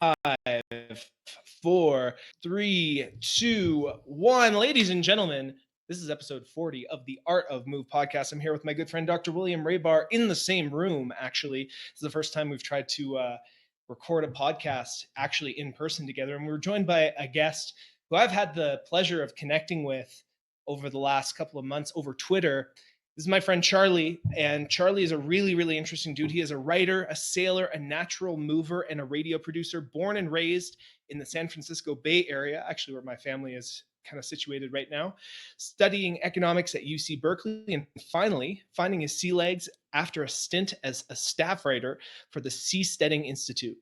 Five, four, three, two, one. Ladies and gentlemen, this is episode 40 of the Art of Move podcast. I'm here with my good friend, Dr. William Raybar, in the same room, actually. This is the first time we've tried to record a podcast actually in person together. And we're joined by a guest who I've had the pleasure of connecting with over the last couple of months over Twitter. This is my friend Charlie, and Charlie is a really, really interesting dude. He is a writer, a sailor, a natural mover, and a radio producer, born and raised in the San Francisco Bay Area, actually where my family is kind of situated right now, studying economics at UC Berkeley, and finally finding his sea legs after a stint as a staff writer for the Seasteading Institute.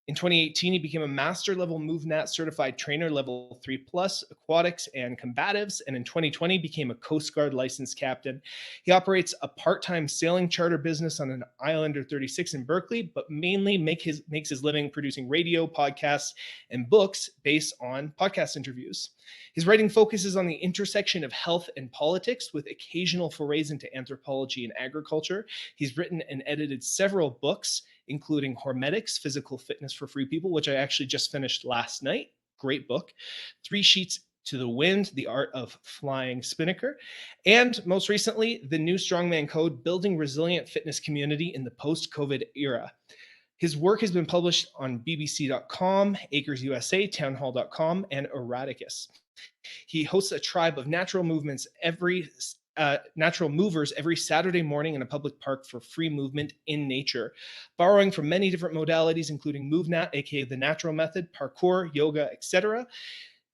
In 2018, he became a master level MoveNat certified trainer, level 3 plus, aquatics and combatives, and in 2020 became a Coast Guard licensed captain. He operates a part-time sailing charter business on an Islander 36 in Berkeley, but mainly makes his living producing radio, podcasts, and books based on podcast interviews. His writing focuses on the intersection of health and politics, with occasional forays into anthropology and agriculture. He's written and edited several books, including Hormetics, Physical Fitness for Free People, which I actually just finished last night. Great book. 3 Sheets to the Wind, The Art of Flying Spinnaker. And most recently, the new Strongman Code, Building Resilient Fitness Community in the Post-COVID Era. His work has been published on BBC.com, Acres USA, Townhall.com, and Erraticus. He hosts a tribe of natural movers every Saturday morning in a public park for free movement in nature, borrowing from many different modalities, including MoveNat, aka the natural method, parkour, yoga, etc.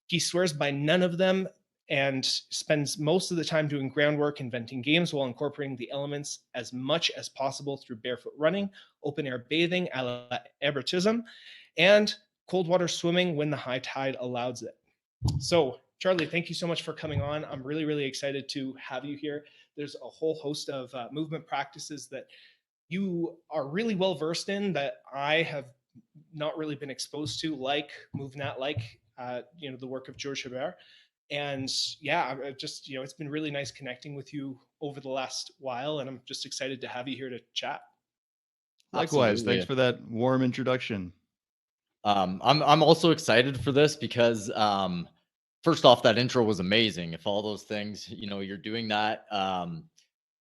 He swears by none of them and spends most of the time doing groundwork, inventing games, while incorporating the elements as much as possible through barefoot running, open air bathing, a la Ebertism, and cold water swimming when the high tide allows it. So, Charlie, thank you so much for coming on. I'm really, really excited to have you here. There's a whole host of movement practices that you are really well versed in that I have not really been exposed to, like MoveNat, like the work of George Hebert. And yeah, I just it's been really nice connecting with you over the last while, and I'm just excited to have you here to chat. Likewise, thanks Absolutely. for that warm introduction. I'm also excited for this because first off, that intro was amazing. If all those things, you're doing that,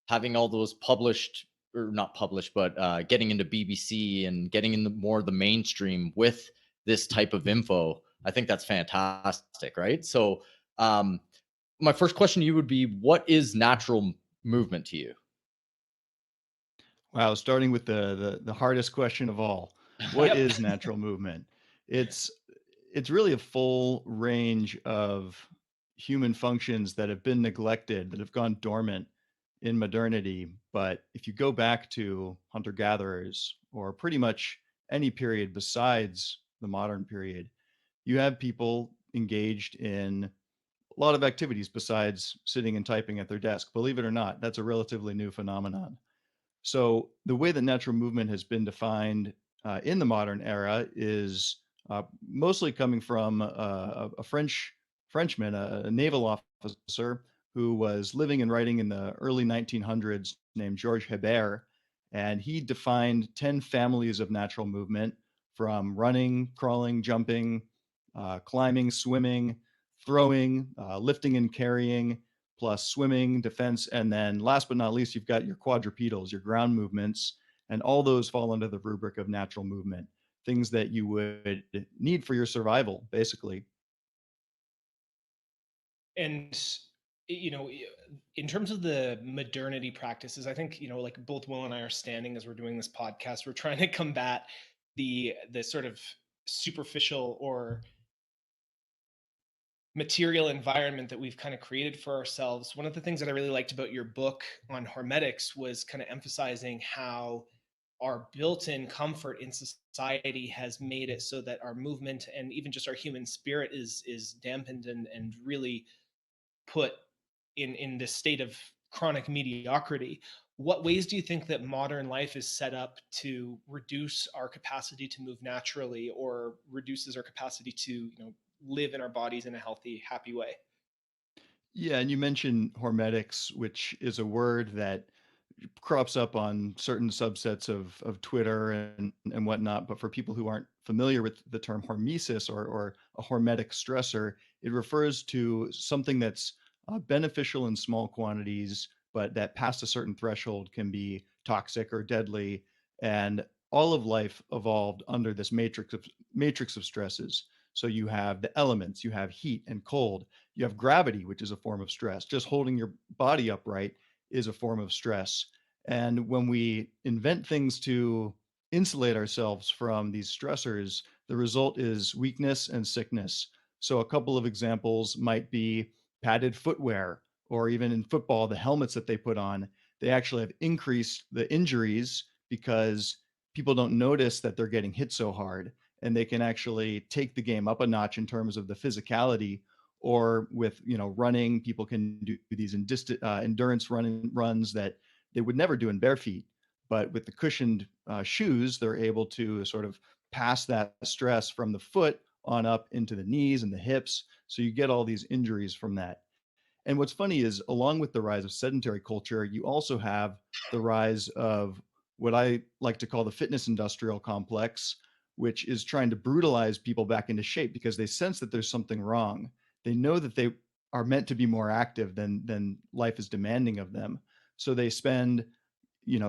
having all those published or not published, but getting into BBC and getting into more of the mainstream with this type of info, I think that's fantastic, right? So, my first question to you would be, what is natural movement to you? Wow, starting with the hardest question of all. What is natural movement? It's really a full range of human functions that have been neglected, that have gone dormant in modernity. But if you go back to hunter-gatherers or pretty much any period besides the modern period, you have people engaged in a lot of activities besides sitting and typing at their desk. Believe it or not, that's a relatively new phenomenon. So the way that natural movement has been defined in the modern era is mostly coming from a Frenchman, a naval officer who was living and writing in the early 1900s, named Georges Hebert, and he defined 10 families of natural movement, from running, crawling, jumping, climbing, swimming, throwing, lifting and carrying, plus swimming, defense, and then last but not least, you've got your quadrupedals, your ground movements, and all those fall under the rubric of natural movement, things that you would need for your survival, basically. And in terms of the modernity practices, I think like both Will and I are standing as we're doing this podcast, we're trying to combat the sort of superficial or material environment that we've kind of created for ourselves. One of the things that I really liked about your book on Hormetics was kind of emphasizing how our built-in comfort in society has made it so that our movement and even just our human spirit is dampened and really put in this state of chronic mediocrity. What ways do you think that modern life is set up to reduce our capacity to move naturally, or reduces our capacity to live in our bodies in a healthy, happy way? Yeah, and you mentioned hormetics, which is a word that crops up on certain subsets of Twitter and whatnot. But for people who aren't familiar with the term hormesis or a hormetic stressor, it refers to something that's beneficial in small quantities, but that past a certain threshold can be toxic or deadly. And all of life evolved under this matrix of stresses. So you have the elements, you have heat and cold, you have gravity, which is a form of stress. Just holding your body upright is a form of stress. And when we invent things to insulate ourselves from these stressors, the result is weakness and sickness. So, a couple of examples might be padded footwear, or even in football, the helmets that they put on. They actually have increased the injuries because people don't notice that they're getting hit so hard. And they can actually take the game up a notch in terms of the physicality. Or with running, people can do these endurance runs that they would never do in bare feet. But with the cushioned shoes, they're able to sort of pass that stress from the foot on up into the knees and the hips. So you get all these injuries from that. And what's funny is, along with the rise of sedentary culture, you also have the rise of what I like to call the fitness industrial complex, which is trying to brutalize people back into shape because they sense that there's something wrong. They know that they are meant to be more active than life is demanding of them. So they spend,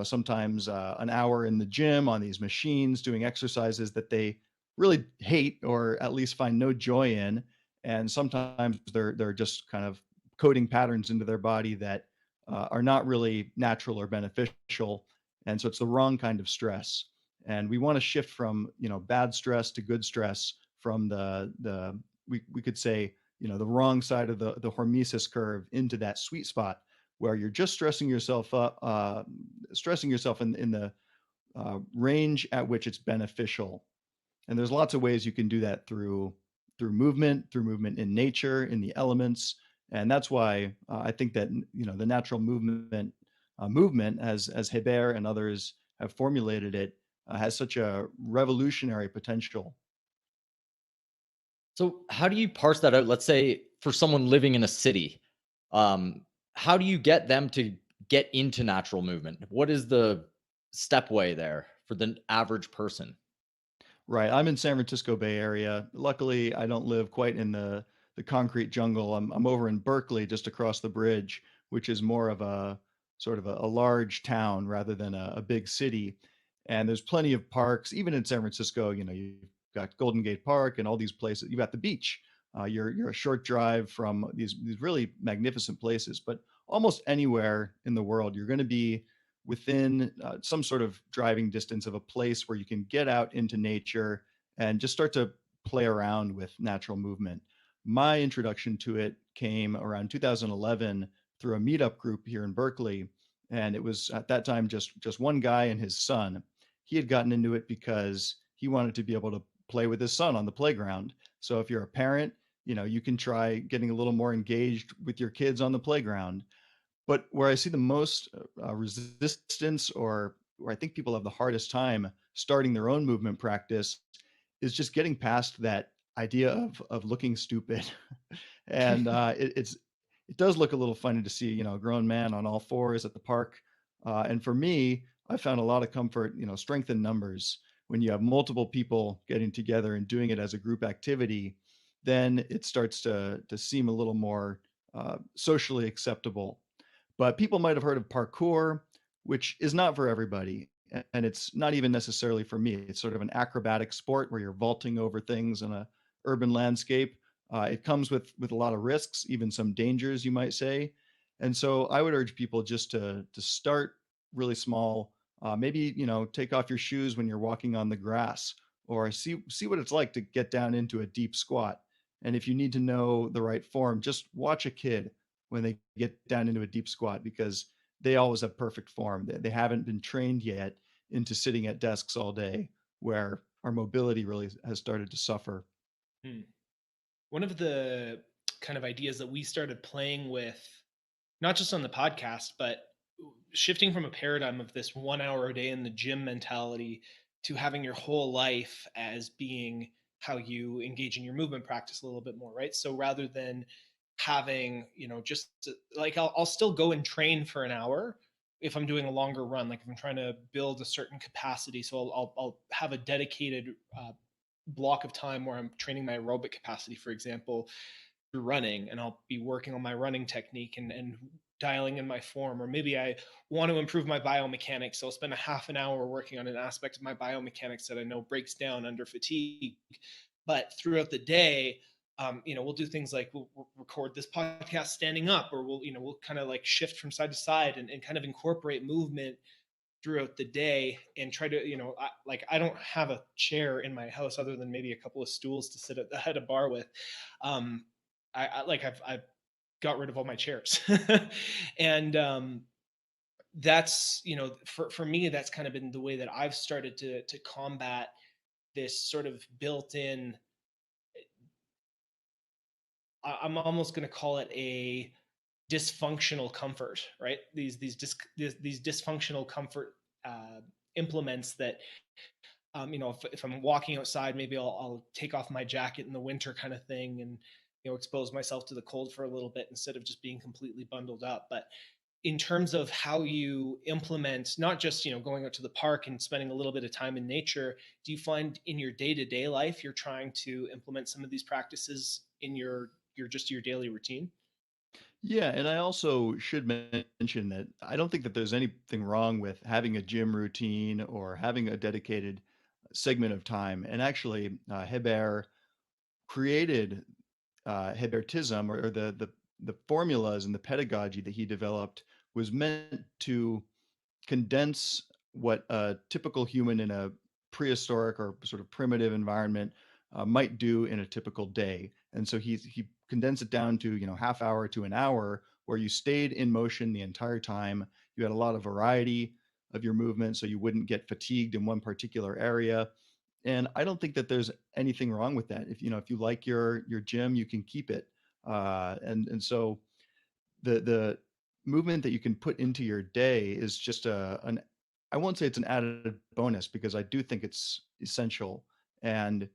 sometimes an hour in the gym on these machines doing exercises that they really hate or at least find no joy in. And sometimes they're just kind of coding patterns into their body that are not really natural or beneficial. And so it's the wrong kind of stress. And we want to shift from bad stress to good stress, from we could say the wrong side of the hormesis curve into that sweet spot where you're just stressing yourself up, stressing yourself in the range at which it's beneficial. And there's lots of ways you can do that through movement in nature, in the elements. And that's why I think that the natural movement, as Hebert and others have formulated it, has such a revolutionary potential. So how do you parse that out? Let's say for someone living in a city, um, how do you get them to get into natural movement? What is the stepway there for the average person? Right. I'm in San Francisco Bay Area. Luckily, I don't live quite in the concrete jungle. I'm over in Berkeley, just across the bridge, which is more of a sort of a large town rather than a big city. And there's plenty of parks, even in San Francisco. You've got Golden Gate Park and all these places. You've got the beach. You're a short drive from these really magnificent places. But almost anywhere in the world, you're going to be within some sort of driving distance of a place where you can get out into nature and just start to play around with natural movement. My introduction to it came around 2011 through a meetup group here in Berkeley. And it was at that time just one guy and his son. He had gotten into it because he wanted to be able to play with his son on the playground. So if you're a parent, you can try getting a little more engaged with your kids on the playground. But where I see the most resistance, or where I think people have the hardest time starting their own movement practice, is just getting past that idea of looking stupid. And it does look a little funny to see a grown man on all fours at the park. And for me, I found a lot of comfort, strength in numbers. When you have multiple people getting together and doing it as a group activity, then it starts to seem a little more socially acceptable. But people might have heard of parkour, which is not for everybody. And it's not even necessarily for me. It's sort of an acrobatic sport where you're vaulting over things in a urban landscape. It comes with a lot of risks, even some dangers, you might say. And so I would urge people just to start really small. Maybe take off your shoes when you're walking on the grass, or see what it's like to get down into a deep squat. And if you need to know the right form, just watch a kid when they get down into a deep squat, because they always have perfect form. They haven't been trained yet into sitting at desks all day, where our mobility really has started to suffer. Hmm. One of the kind of ideas that we started playing with, not just on the podcast, but shifting from a paradigm of this 1 hour a day in the gym mentality to having your whole life as being how you engage in your movement practice a little bit more, right? So rather than having, just like I'll still go and train for an hour if I'm doing a longer run, like if I'm trying to build a certain capacity, so I'll have a dedicated block of time where I'm training my aerobic capacity, for example, through running, and I'll be working on my running technique and dialing in my form. Or maybe I want to improve my biomechanics, so I'll spend a half an hour working on an aspect of my biomechanics that I know breaks down under fatigue. But throughout the day, we'll do things like we'll record this podcast standing up, or we'll kind of like shift from side to side and kind of incorporate movement throughout the day and try to, I don't have a chair in my house other than maybe a couple of stools to sit at a bar with. I've got rid of all my chairs. And that's, for me, that's kind of been the way that I've started to combat this sort of built-in, I'm almost going to call it a dysfunctional comfort, right? These dysfunctional comfort implements that, if I'm walking outside, maybe I'll take off my jacket in the winter kind of thing, and expose myself to the cold for a little bit instead of just being completely bundled up. But in terms of how you implement, not just going out to the park and spending a little bit of time in nature, do you find in your day-to-day life you're trying to implement some of these practices in your daily routine? Yeah, and I also should mention that I don't think that there's anything wrong with having a gym routine or having a dedicated segment of time. And actually, Hebert created Hebertism, or the formulas and the pedagogy that he developed was meant to condense what a typical human in a prehistoric or sort of primitive environment might do in a typical day. And so he condensed it down to half hour to an hour, where you stayed in motion the entire time. You had a lot of variety of your movement, so you wouldn't get fatigued in one particular area. And I don't think that there's anything wrong with that. If you like your gym, you can keep it. And so the movement that you can put into your day is just an I won't say it's an added bonus, because I do think it's essential. And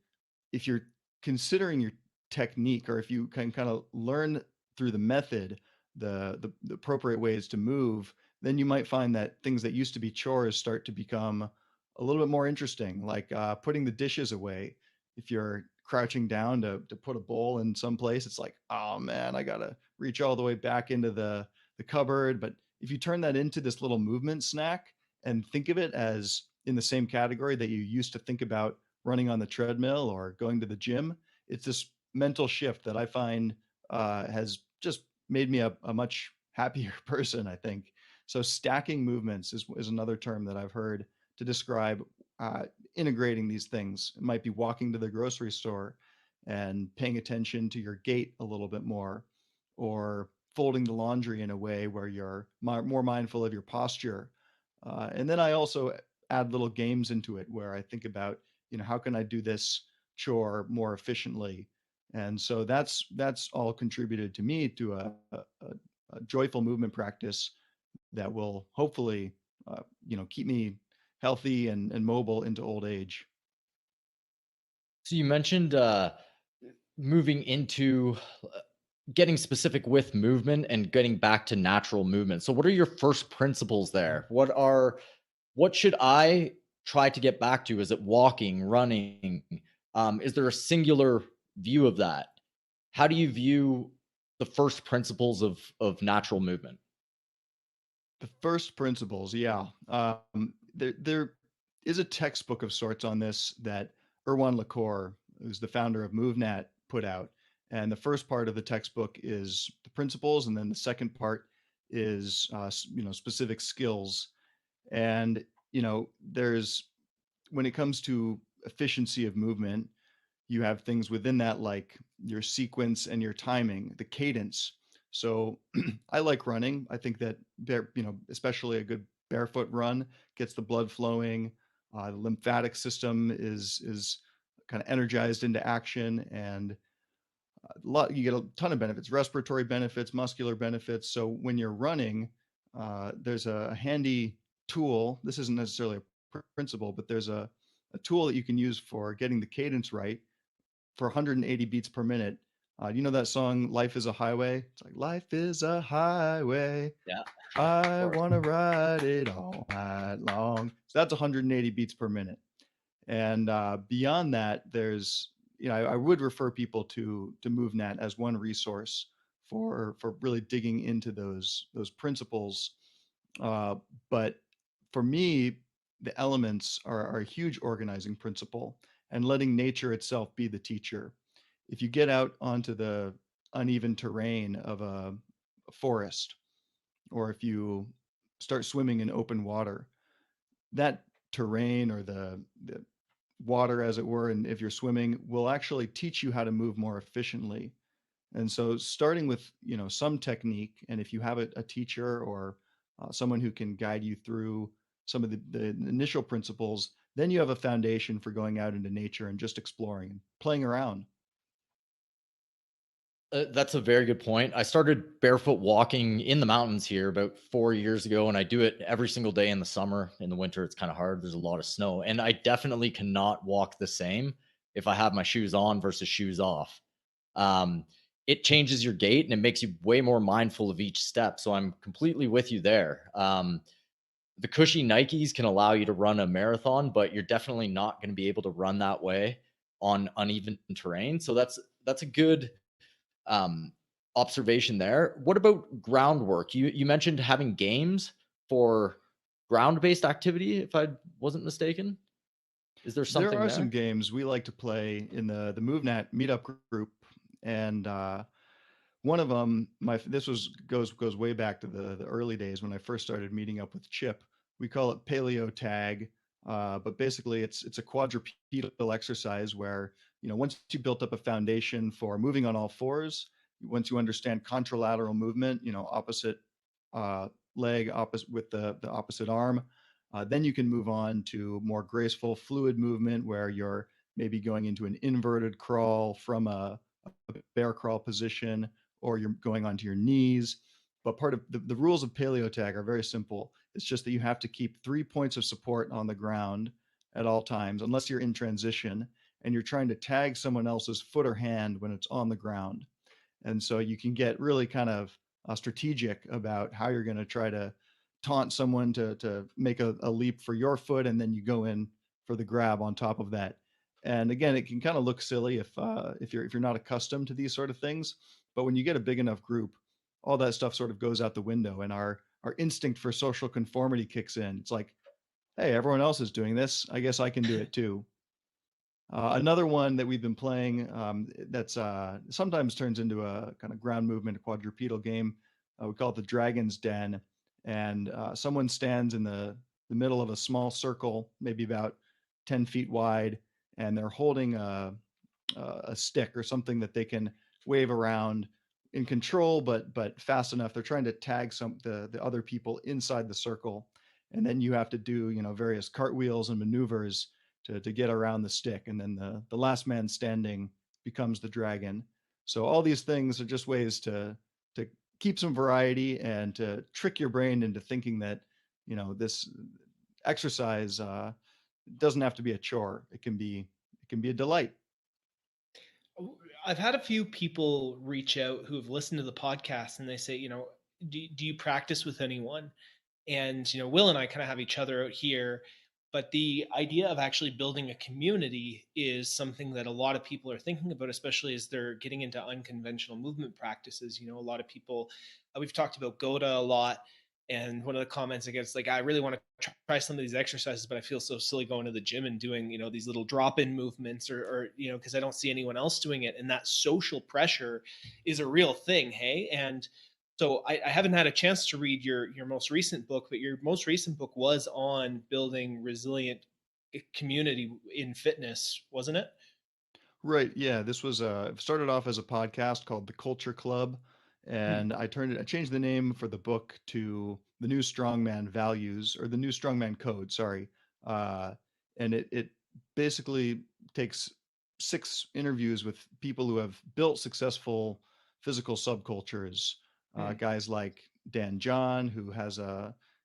if you're considering your technique, or if you can kind of learn through the method the appropriate ways to move, then you might find that things that used to be chores start to become a little bit more interesting, like putting the dishes away. If you're crouching down to put a bowl in some place, it's like, oh man, I gotta reach all the way back into the cupboard. But if you turn that into this little movement snack and think of it as in the same category that you used to think about running on the treadmill or going to the gym, it's this mental shift that I find has just made me a much happier person, I think. So stacking movements is another term that I've heard to describe integrating these things. It might be walking to the grocery store and paying attention to your gait a little bit more, or folding the laundry in a way where you're more mindful of your posture. And then I also add little games into it where I think about, how can I do this chore more efficiently? And so that's all contributed to me to a joyful movement practice that will hopefully, keep me healthy and mobile into old age. So you mentioned moving into getting specific with movement and getting back to natural movement. So what are your first principles there? What should I try to get back to? Is it walking, running? Is there a singular view of that? How do you view the first principles of natural movement? The first principles, yeah. There is a textbook of sorts on this that Erwan LaCour, who's the founder of MoveNat, put out. And the first part of the textbook is the principles, and then the second part is specific skills. And there's when it comes to efficiency of movement, you have things within that, like your sequence and your timing, the cadence. So I like running. I think that especially a good barefoot run gets the blood flowing. The lymphatic system is kind of energized into action, and you get a ton of benefits, respiratory benefits, muscular benefits. So when you're running, there's a handy tool. This isn't necessarily a principle, but there's a tool that you can use for getting the cadence right for 180 beats per minute. You know that song, Life is a Highway? It's like, life is a highway. Yeah, of I course. want to ride it all night long. So that's 180 beats per minute. And beyond that, there's, I would refer people to MoveNet as one resource for really digging into those principles. Uh, but for me, the elements are a huge organizing principle, and letting nature itself be the teacher. If you get out onto the uneven terrain of a forest, or if you start swimming in open water, that terrain or the water, as it were, and if you're swimming, will actually teach you how to move more efficiently. And so starting with, some technique, and if you have a teacher or someone who can guide you through some of the initial principles, then you have a foundation for going out into nature and just exploring and playing around. That's a very good point. I started barefoot walking in the mountains here about 4 years ago, and I do it every single day in the summer. In the winter, it's kind of hard. There's a lot of snow, and I definitely cannot walk the same if I have my shoes on versus shoes off. Um, it changes your gait and it makes you way more mindful of each step. So I'm completely with you there. The cushy Nikes can allow you to run a marathon, but you're definitely not going to be able to run that way on uneven terrain. So that's a good um, observation there. What about groundwork? You mentioned having games for ground based activity, if I wasn't mistaken. Is there There something are some there? games we like to play in the MoveNet meetup group, and one of them, this goes way back to the early days when I first started meeting up with Chip. We call it paleo tag, but basically it's a quadrupedal exercise where, once you built up a foundation for moving on all fours, once you understand contralateral movement, opposite uh, leg opposite with the opposite arm, then you can move on to more graceful fluid movement where you're maybe going into an inverted crawl from a bear crawl position, or you're going onto your knees. But part of the rules of paleo tag are very simple. It's just that you have to keep 3 points of support on the ground at all times, unless you're in transition and you're trying to tag someone else's foot or hand when it's on the ground. And so you can get really kind of strategic about how you're going to try to taunt someone to make a leap for your foot, and then you go in for the grab on top of that. And again, it can kind of look silly if you're not accustomed to these sort of things, but when you get a big enough group, all that stuff sort of goes out the window, and our instinct for social conformity kicks in. It's like, hey, everyone else is doing this, I guess I can do it too. Another one that we've been playing, that's sometimes turns into a kind of ground movement, a quadrupedal game. We call it the Dragon's Den, and someone stands in the middle of a small circle, maybe about 10 feet wide, and they're holding a stick or something that they can wave around in control, but fast enough. They're trying to tag the other people inside the circle, and then you have to do various cartwheels and maneuvers to get around the stick, and then the last man standing becomes the dragon. So all these things are just ways to keep some variety and to trick your brain into thinking that this exercise doesn't have to be a chore. It can be a delight. I've had a few people reach out who have listened to the podcast and they say, do you practice with anyone? And, Will and I kind of have each other out here, but the idea of actually building a community is something that a lot of people are thinking about, especially as they're getting into unconventional movement practices. A lot of people, we've talked about Goda a lot. And one of the comments I get is like, I really want to try some of these exercises, but I feel so silly going to the gym and doing, these little drop-in movements or because I don't see anyone else doing it. And that social pressure is a real thing. Hey. And so I haven't had a chance to read your most recent book, but your most recent book was on building resilient community in fitness, wasn't it? Right. Yeah. This was started off as a podcast called The Culture Club, Hmm. and I changed the name for the book to The New Strongman Values, or The New Strongman Code. Sorry. Uh, and it basically takes 6 interviews with people who have built successful physical subcultures. Hmm. Guys like Dan John, who has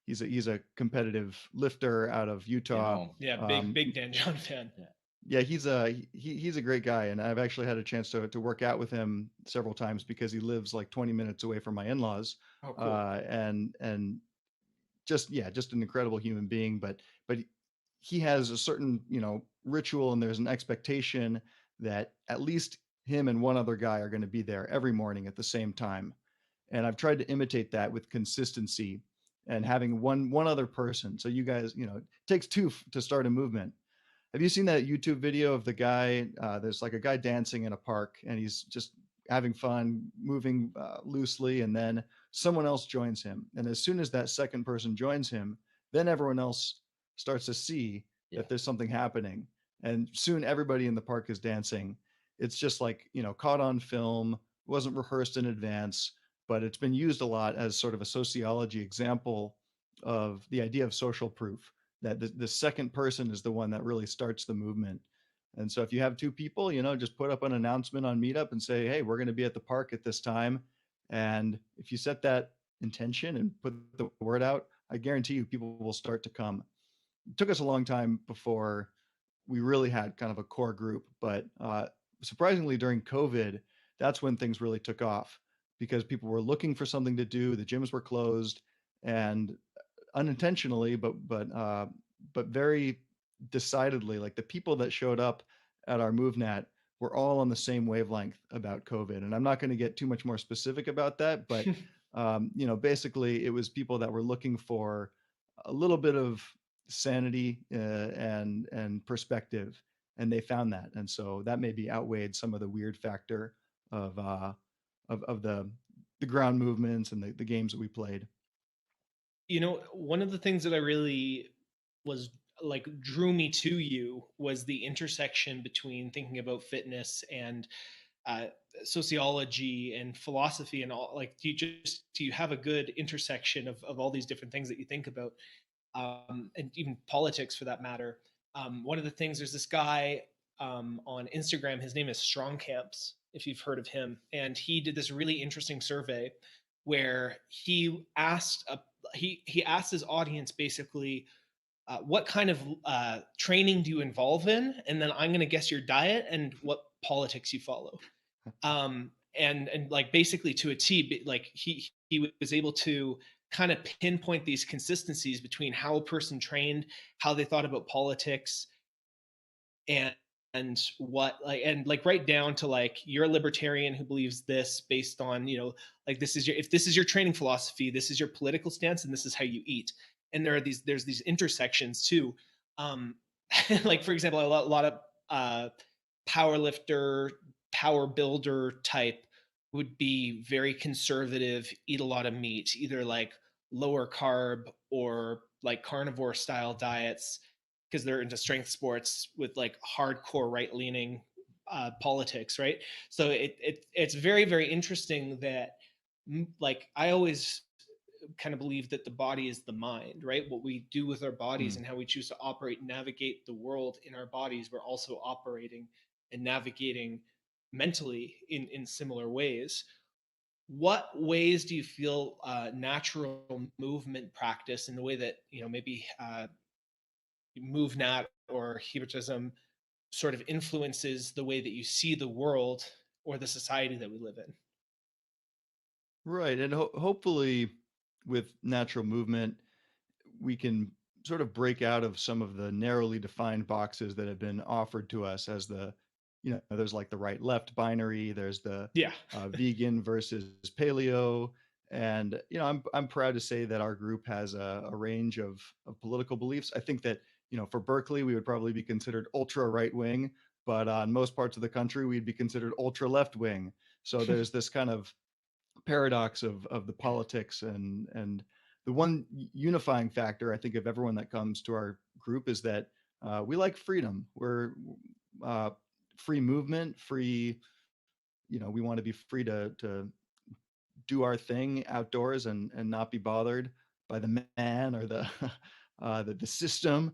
he's a competitive lifter out of You Utah. know, Yeah, big Um, big Dan John fan. yeah. Yeah, he's a great guy, and I've actually had a chance to work out with him several times because he lives like 20 minutes away from my in-laws, Oh, cool. and just yeah, just an incredible human being. But he has a certain ritual, and there's an expectation that at least him and one other guy are going to be there every morning at the same time. And I've tried to imitate that with consistency and having one other person. So you guys, it takes two to start a movement. Have you seen that YouTube video of the guy? There's like a guy dancing in a park, and he's just having fun, moving loosely, and then someone else joins him. And as soon as that second person joins him, then everyone else starts to see Yeah. that there's something happening, and soon everybody in the park is dancing. It's just like caught on film, wasn't rehearsed in advance, but it's been used a lot as sort of a sociology example of the idea of social proof, that the second person is the one that really starts the movement. And so if you have two people, just put up an announcement on Meetup and say, hey, we're going to be at the park at this time. And if you set that intention and put the word out, I guarantee you people will start to come. It took us a long time before we really had kind of a core group, but surprisingly during COVID, that's when things really took off because people were looking for something to do. The gyms were closed, and unintentionally, but very decidedly, like the people that showed up at our MoveNat were all on the same wavelength about COVID. And I'm not going to get too much more specific about that, but basically, it was people that were looking for a little bit of sanity and perspective, and they found that. And so that maybe outweighed some of the weird factor of of the ground movements and the games that we played. One of the things that I really was like drew me to you was the intersection between thinking about fitness and uh, sociology and philosophy and all. Like, do you have a good intersection of all these different things that you think about, and even politics for that matter? One of the things, there's this guy on Instagram. His name is Strong Camps, if you've heard of him, and he did this really interesting survey where he asked his audience basically, what kind of training do you involve in, and then I'm going to guess your diet and what politics you follow. And like basically to a T, like he was able to kind of pinpoint these consistencies between how a person trained, how they thought about politics, and what, like, and like right down to like, you're a libertarian who believes this based on, like, this is your, if this is your training philosophy, this is your political stance, and this is how you eat. And there's these intersections too. um like, for example, a lot of power lifter, power builder type would be very conservative, eat a lot of meat, either like lower carb or like carnivore style diets, because they're into strength sports with like hardcore right leaning politics, right? So it's very, very interesting that, like, I always kind of believe that the body is the mind, right? What we do with our bodies Hmm. and how we choose to operate and navigate the world in our bodies, we're also operating and navigating mentally in similar ways. What ways do you feel natural movement practice, in the way that, maybe MoveNat or Hebrewism sort of influences the way that you see the world or the society that we live in? Right. And hopefully, with natural movement, we can sort of break out of some of the narrowly defined boxes that have been offered to us as there's like the right left binary, there's the Yeah. vegan versus paleo. And, I'm proud to say that our group has a range of political beliefs. I think that, for Berkeley, we would probably be considered ultra right wing, but on most parts of the country, we'd be considered ultra left wing. So there's this kind of paradox of the politics, and the one unifying factor I think of everyone that comes to our group is that we like freedom. We're uh, free movement, free. We want to be free to do our thing outdoors and not be bothered by the man or the the system.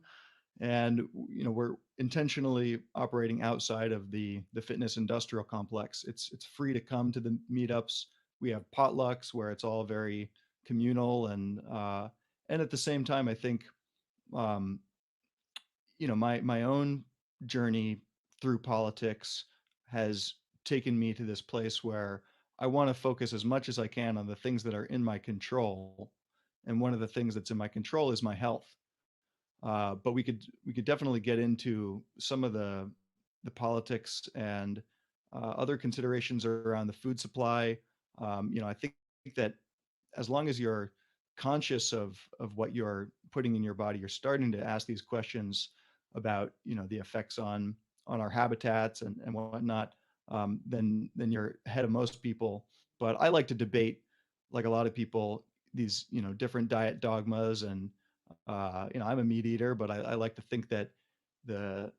And we're intentionally operating outside of the fitness industrial complex. It's free to come to the meetups. We have potlucks where it's all very communal, and at the same time, I think, my own journey through politics has taken me to this place where I want to focus as much as I can on the things that are in my control. And one of the things that's in my control is my health. But we could definitely get into some of the politics and other considerations around the food supply. I think that as long as you're conscious of what you're putting in your body, you're starting to ask these questions about the effects on our habitats and whatnot. Then you're ahead of most people. But I like to debate, like a lot of people, these different diet dogmas. And I'm a meat eater, but I like to think that the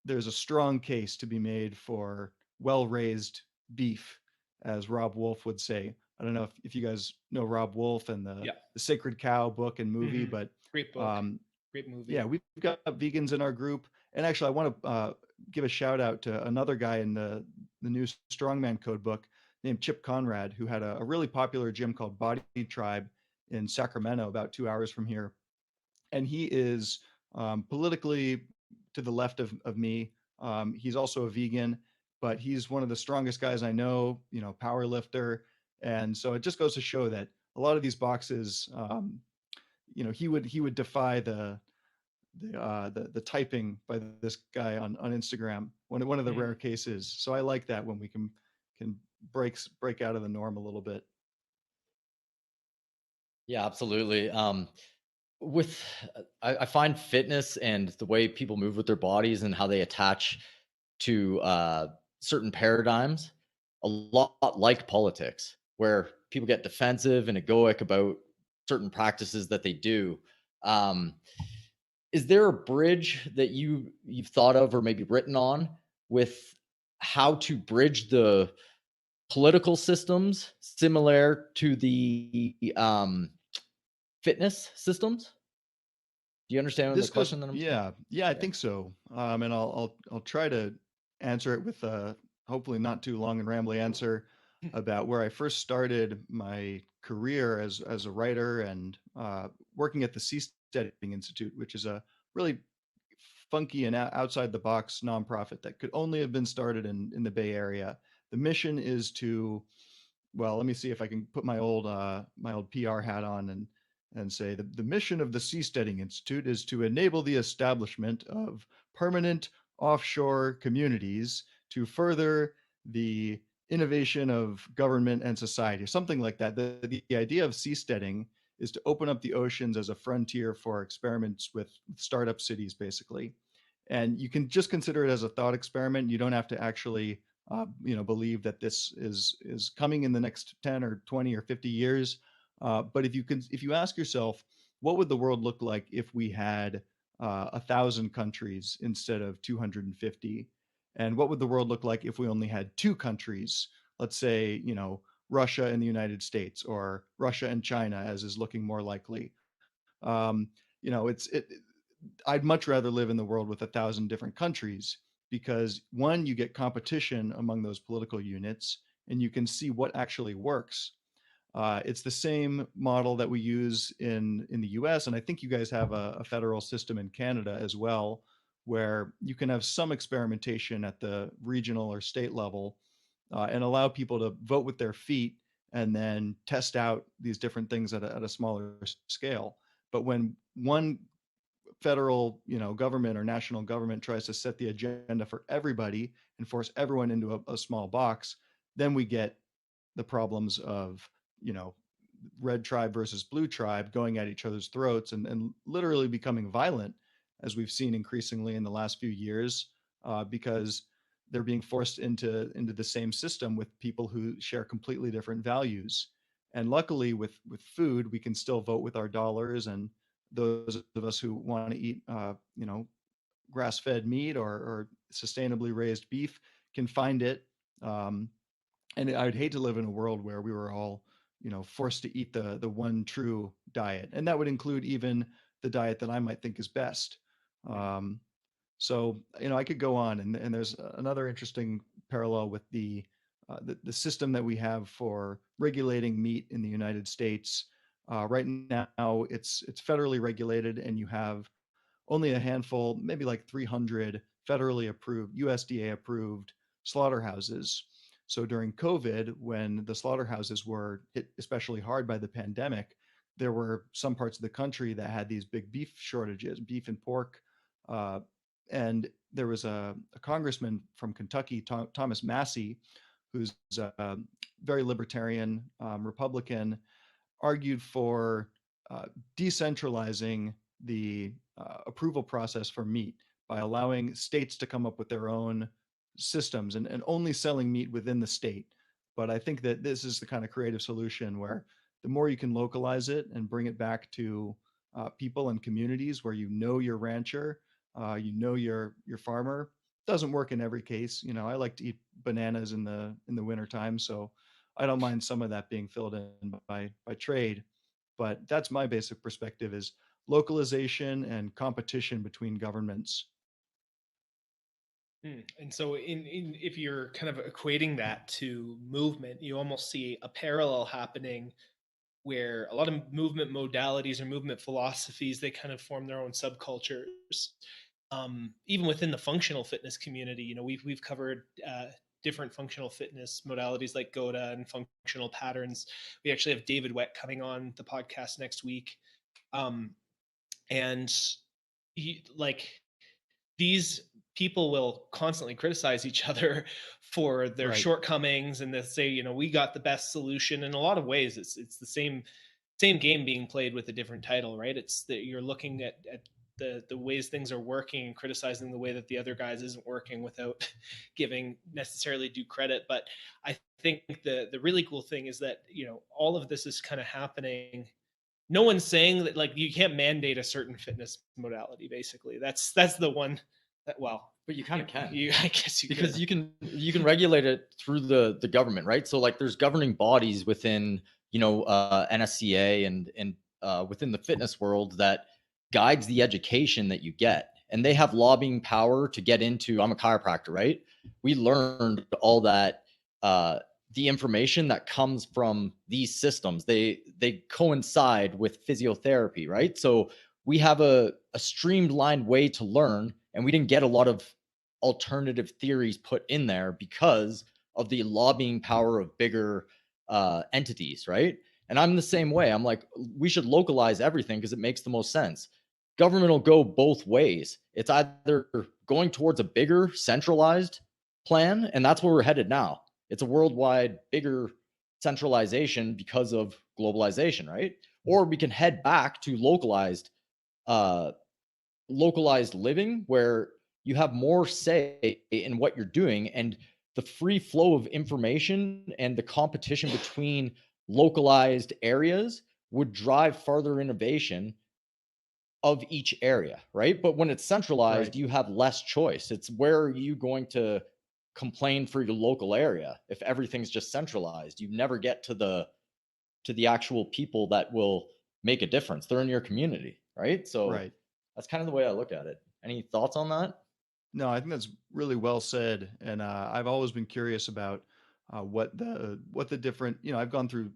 there's a strong case to be made for well-raised beef, as Rob Wolf would say. I don't know if you guys know Rob Wolf and Yeah. the Sacred Cow book and movie, but Great book. Great movie. yeah, we've got vegans in our group. And actually, I want to give a shout out to another guy in the new Strongman Code book named Chip Conrad, who had a really popular gym called Body Tribe in Sacramento, about 2 hours from here. And he is politically to the left of me. He's also a vegan, but he's one of the strongest guys I know, power lifter. And so it just goes to show that a lot of these boxes, he would defy the typing by this guy on Instagram. One of the rare cases. So I like that when we can break out of the norm a little bit. Yeah, absolutely. With I find fitness and the way people move with their bodies and how they attach to certain paradigms a lot like politics, where people get defensive and egoic about certain practices that they do. Um, is there a bridge that you've thought of or maybe written on with how to bridge the political systems similar to the fitness systems? Do you understand the This goes, question that I'm saying? yeah, I Yeah. think so. And I'll try to answer it with a hopefully not too long and rambly answer about where I first started my career as a writer and working at the Seasteading Institute, which is a really funky and outside the box nonprofit that could only have been started in the Bay Area. The mission is to, well, let me see if I can put my old PR hat on and say the mission of the Seasteading Institute is to enable the establishment of permanent offshore communities to further the innovation of government and society, or something like that. The idea of seasteading is to open up the oceans as a frontier for experiments with startup cities, basically. And you can just consider it as a thought experiment. You don't have to actually believe that this is coming in the next 10 or 20 or 50 years. But if you ask yourself, what would the world look like if we had 1,000 countries instead of 250? And what would the world look like if we only had two countries? Let's say, Russia and the United States, or Russia and China, as is looking more likely. Um, I'd much rather live in the world with 1,000 different countries because, one, you get competition among those political units and you can see what actually works. It's the same model that we use in the US, and I think you guys have a federal system in Canada as well, where you can have some experimentation at the regional or state level and allow people to vote with their feet and then test out these different things at a smaller scale. But when one federal government or national government tries to set the agenda for everybody and force everyone into a small box, then we get the problems of red tribe versus blue tribe going at each other's throats and literally becoming violent, as we've seen increasingly in the last few years, because they're being forced into the same system with people who share completely different values. And luckily, with food, we can still vote with our dollars, and those of us who want to eat, grass-fed meat or sustainably raised beef can find it. And I'd hate to live in a world where we were all, forced to eat the one true diet, and that would include even the diet that I might think is best. Um, so I could go on, and there's another interesting parallel with the system that we have for regulating meat in the United States. Right now, it's federally regulated, and you have only a handful, maybe like 300 federally approved, USDA approved slaughterhouses. So during COVID, when the slaughterhouses were hit especially hard by the pandemic, there were some parts of the country that had these big beef shortages, beef and pork. Uh, and there was a congressman from Kentucky, Thomas Massey, who's a very libertarian Republican, argued for uh, decentralizing the approval process for meat by allowing states to come up with their own systems and only selling meat within the state. But I think that this is the kind of creative solution where the more you can localize it and bring it back to people and communities where you know your rancher, you know your farmer. Doesn't work in every case. You know, I like to eat bananas in the winter time, so I don't mind some of that being filled in by trade. But that's my basic perspective: is localization and competition between governments. And so, if you're kind of equating that to movement, you almost see a parallel happening where a lot of movement modalities or movement philosophies, they kind of form their own subcultures. Even within the functional fitness community, you know, we've covered different functional fitness modalities like Goda and functional patterns. We actually have David Wett coming on the podcast next week, and like these people will constantly criticize each other for their Right. shortcomings, and they say, you know, we got the best solution. In a lot of ways, it's the same game being played with a different title, right? It's that you're looking at the ways things are working and criticizing the way that the other guys isn't working without giving necessarily due credit. But I think the really cool thing is that, you know, all of this is kind of happening. No one's saying that like you can't mandate a certain fitness modality. Basically, that's the one that, well, But you kind of can. I guess you because could. you can regulate it through the government, right? So like there's governing bodies within NSCA and within the fitness world that guides the education that you get, and they have lobbying power to get into. I'm a chiropractor, right? We learned all that the information that comes from these systems, they coincide with physiotherapy, right? So we have a streamlined way to learn, and we didn't get a lot of alternative theories put in there because of the lobbying power of bigger entities, right? And I'm the same way. I'm like, we should localize everything because it makes the most sense. Government will go both ways. It's either going towards a bigger centralized plan, and that's where we're headed now. It's a worldwide bigger centralization because of globalization, right? Or we can head back to uh, localized living where you have more say in what you're doing, and the free flow of information and the competition between localized areas would drive further innovation of each area, right? But when it's centralized, Right. you have less choice. It's where are you going to complain for your local area if everything's just centralized? You never get to the actual people that will make a difference. They're in your community, right? So Right. that's kind of the way I look at it. Any thoughts on that? No, I think that's really well said, and I've always been curious about what the different. You know, I've gone through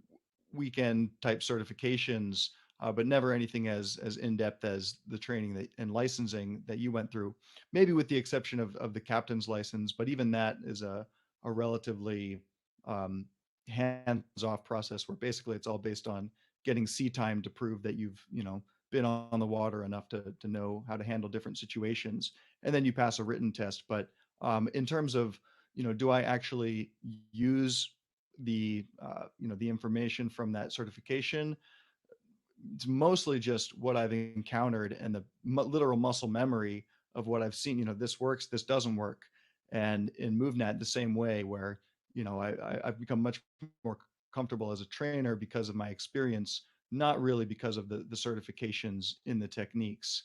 weekend type certifications, but never anything as in depth as the training that and licensing that you went through. Maybe with the exception of the captain's license, but even that is a relatively um, hands off process where basically it's all based on getting sea time to prove that you've been on the water enough to know how to handle different situations, and then you pass a written test. But in terms of, do I actually use the information from that certification? It's mostly just what I've encountered and the literal muscle memory of what I've seen. This works, this doesn't work. And in MoveNet, the same way, where I've become much more comfortable as a trainer because of my experience, not really because of the certifications in the techniques.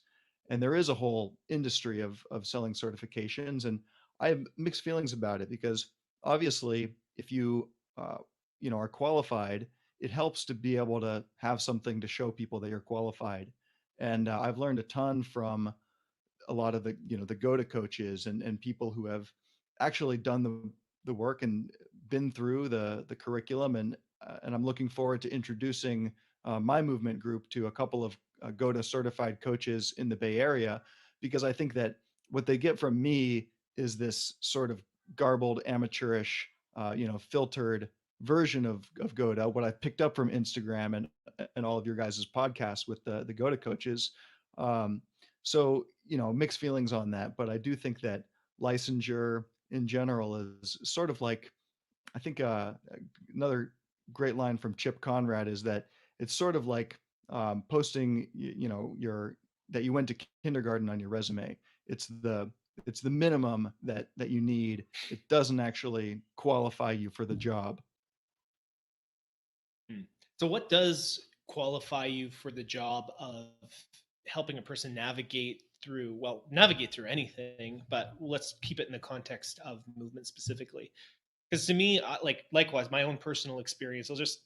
And there is a whole industry of selling certifications, and I have mixed feelings about it because obviously, if you are qualified, it helps to be able to have something to show people that you're qualified. And I've learned a ton from a lot of the go-to coaches and people who have actually done the work and been through the curriculum. And I'm looking forward to introducing my movement group to a couple of go-to certified coaches in the Bay Area because I think that what they get from me is this sort of garbled, amateurish, filtered version of Goda. What I picked up from Instagram and all of your guys' podcasts with the Goda coaches. Um, so mixed feelings on that, but I do think that licensure in general is sort of like, I think another great line from Chip Conrad is that it's sort of like posting, your that you went to kindergarten on your resume. It's the it's the minimum that you need. It doesn't actually qualify you for the job. So what does qualify you for the job of helping a person navigate through anything, but let's keep it in the context of movement specifically? Because to me, like likewise, my own personal experience, I'll just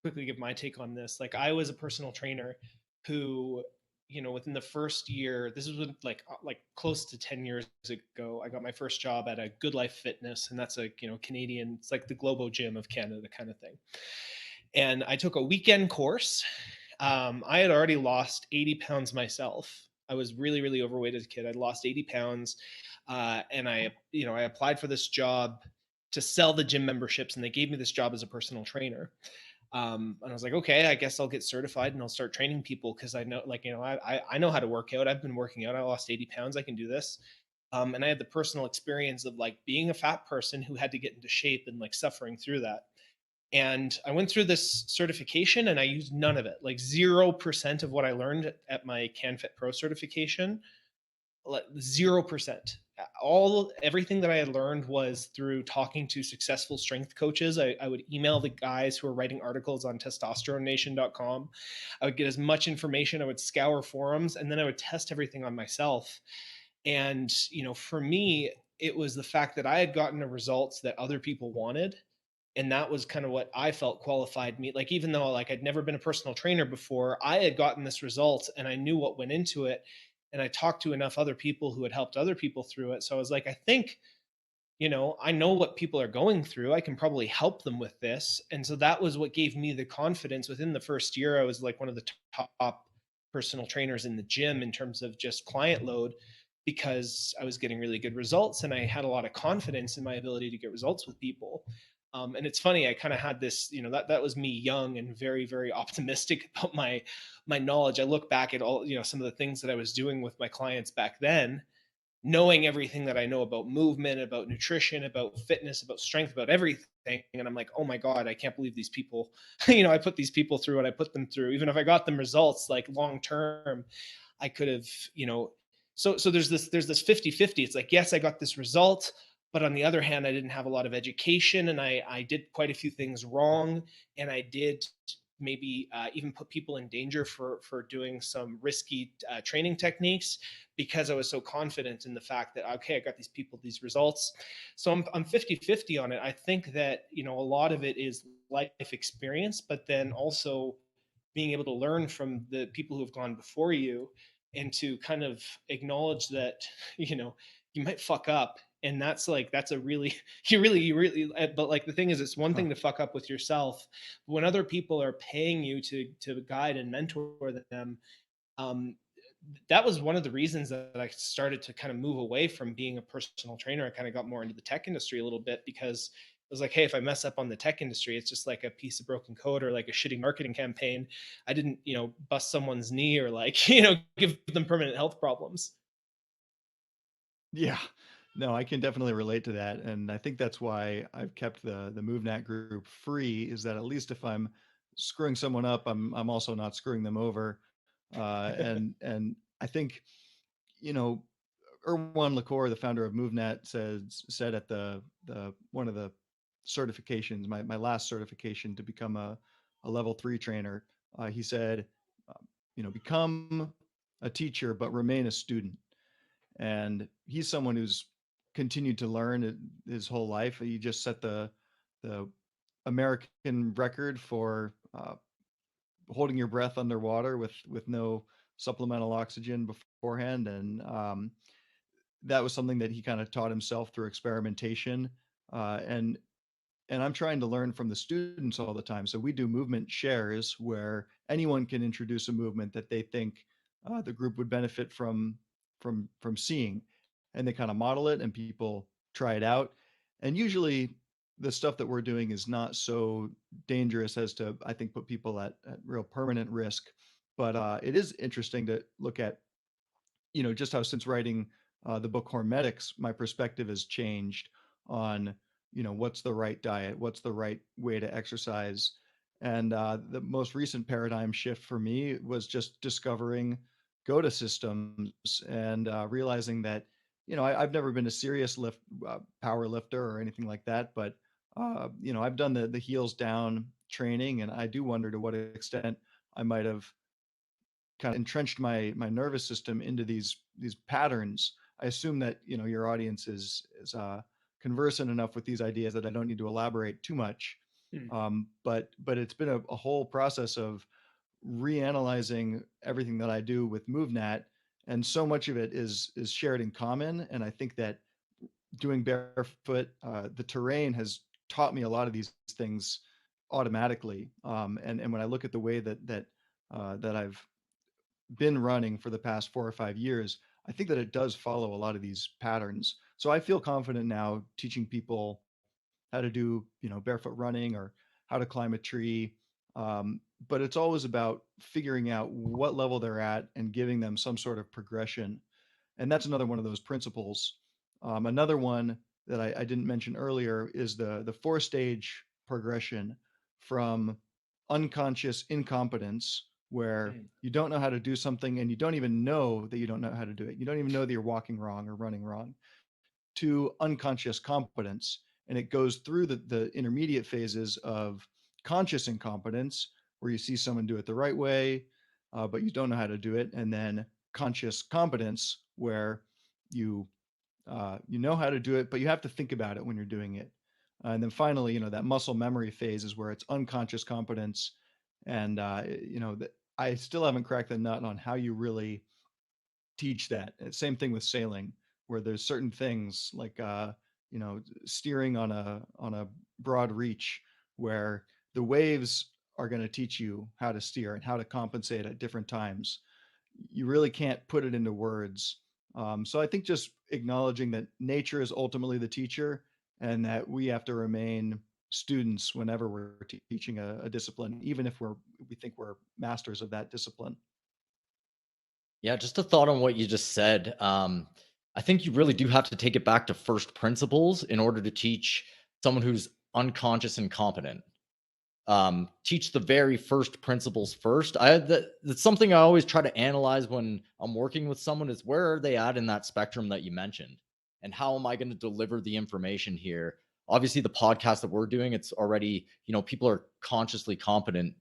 quickly give my take on this. Like I was a personal trainer who, within the first year, this was like close to 10 years ago, I got my first job at a Good Life Fitness, and that's a Canadian, it's like the Globo Gym of Canada kind of thing. And I took a weekend course. I had already lost 80 pounds myself. I was really, really overweight as a kid. I'd lost 80 pounds. And I applied for this job to sell the gym memberships, and they gave me this job as a personal trainer. And I was like, okay, I guess I'll get certified and I'll start training people, because I know, I know how to work out. I've been working out. I lost 80 pounds. I can do this. And I had the personal experience of like being a fat person who had to get into shape and like suffering through that. And I went through this certification and I used none of it, like 0% of what I learned at my CanFit Pro certification, like 0%. Everything that I had learned was through talking to successful strength coaches. I would email the guys who were writing articles on testosteronenation.com. I would get as much information. I would scour forums, and then I would test everything on myself. And, for me, it was the fact that I had gotten the results that other people wanted, and that was kind of what I felt qualified me. Like, even though like I'd never been a personal trainer before, I had gotten this result and I knew what went into it, and I talked to enough other people who had helped other people through it. So I was like, I think, I know what people are going through. I can probably help them with this. And so that was what gave me the confidence. Within the first year, I was like one of the top personal trainers in the gym in terms of just client load, because I was getting really good results and I had a lot of confidence in my ability to get results with people. And it's funny, I kind of had this, that was me young and very, very optimistic about my knowledge. I look back at all, some of the things that I was doing with my clients back then, knowing everything that I know about movement, about nutrition, about fitness, about strength, about everything. And I'm like, oh my God, I can't believe these people, I put these people through what I put them through. Even if I got them results like long term, I could have, so there's this 50-50. It's like, yes, I got this result, but on the other hand, I didn't have a lot of education, and I did quite a few things wrong. And I did maybe even put people in danger for doing some risky training techniques, because I was so confident in the fact that, okay, I got these people these results. So I'm 50-50 on it. I think that, a lot of it is life experience, but then also being able to learn from the people who have gone before you, and to kind of acknowledge that, you might fuck up. And that's a really, but like the thing is, it's one thing to fuck up with yourself. When other people are paying you to guide and mentor them, that was one of the reasons that I started to kind of move away from being a personal trainer. I kind of got more into the tech industry a little bit, because it was like, hey, if I mess up on the tech industry, it's just like a piece of broken code or like a shitty marketing campaign. I didn't, bust someone's knee or like, give them permanent health problems. Yeah. No, I can definitely relate to that. And I think that's why I've kept the MoveNat group free, is that at least if I'm screwing someone up, I'm also not screwing them over. And I think, you know, Erwan Lacour, the founder of MoveNet, said at the one of the certifications, my last certification to become a level 3 trainer, he said, become a teacher but remain a student. And he's someone who's continued to learn his whole life. He just set the American record for holding your breath underwater with no supplemental oxygen beforehand, and that was something that he kind of taught himself through experimentation. And I'm trying to learn from the students all the time. So we do movement shares where anyone can introduce a movement that they think the group would benefit from from seeing, and they kind of model it and people try it out. And usually the stuff that we're doing is not so dangerous as to, I think, put people at real permanent risk. But it is interesting to look at, just how since writing the book Hormetics, my perspective has changed on, what's the right diet, what's the right way to exercise. And the most recent paradigm shift for me was just discovering GOTA systems and realizing that, I've never been a serious power lifter or anything like that, but I've done the heels down training, and I do wonder to what extent I might have kind of entrenched my nervous system into these patterns. I assume that your audience is conversant enough with these ideas that I don't need to elaborate too much. But it's been a whole process of reanalyzing everything that I do with MoveNat, and so much of it is shared in common. And I think that doing barefoot, the terrain has taught me a lot of these things automatically. And when I look at the way that I've been running for the past 4 or 5 years, I think that it does follow a lot of these patterns. So I feel confident now teaching people how to do, barefoot running or how to climb a tree. But it's always about figuring out what level they're at and giving them some sort of progression. And that's another one of those principles. Another one that I didn't mention earlier is the 4-stage progression from unconscious incompetence, where you don't know how to do something and you don't even know that you don't know how to do it. You don't even know that you're walking wrong or running wrong, to unconscious competence. And it goes through the intermediate phases of conscious incompetence, where you see someone do it the right way, but you don't know how to do it. And then conscious competence, where you know how to do it, but you have to think about it when you're doing it. And then finally, that muscle memory phase is where it's unconscious competence. And, I still haven't cracked the nut on how you really teach that. Same thing with sailing, where there's certain things like, steering on a broad reach, where the waves are going to teach you how to steer and how to compensate at different times. You really can't put it into words. So I think just acknowledging that nature is ultimately the teacher, and that we have to remain students whenever we're teaching a discipline, even if we think we're masters of that discipline. Yeah, just a thought on what you just said. I think you really do have to take it back to first principles in order to teach someone who's unconscious and competent. Teach the very first principles first. That's something I always try to analyze when I'm working with someone, is where are they at in that spectrum that you mentioned, and how am I going to deliver the information here? Obviously, the podcast that we're doing, it's already, people are consciously competent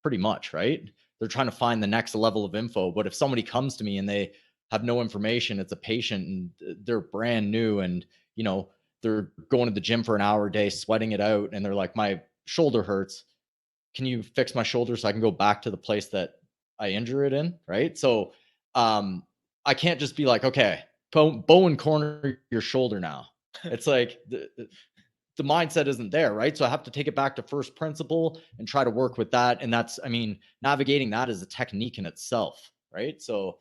pretty much, right? They're trying to find the next level of info. But if somebody comes to me and they have no information, it's a patient and they're brand new, and they're going to the gym for an hour a day, sweating it out, and they're like, my shoulder hurts, can you fix my shoulder so I can go back to the place that I injure it in? Right. So I can't just be like, okay, bow and corner your shoulder now. It's like the mindset isn't there, right? So I have to take it back to first principle and try to work with that. And that's, navigating that is a technique in itself, right? So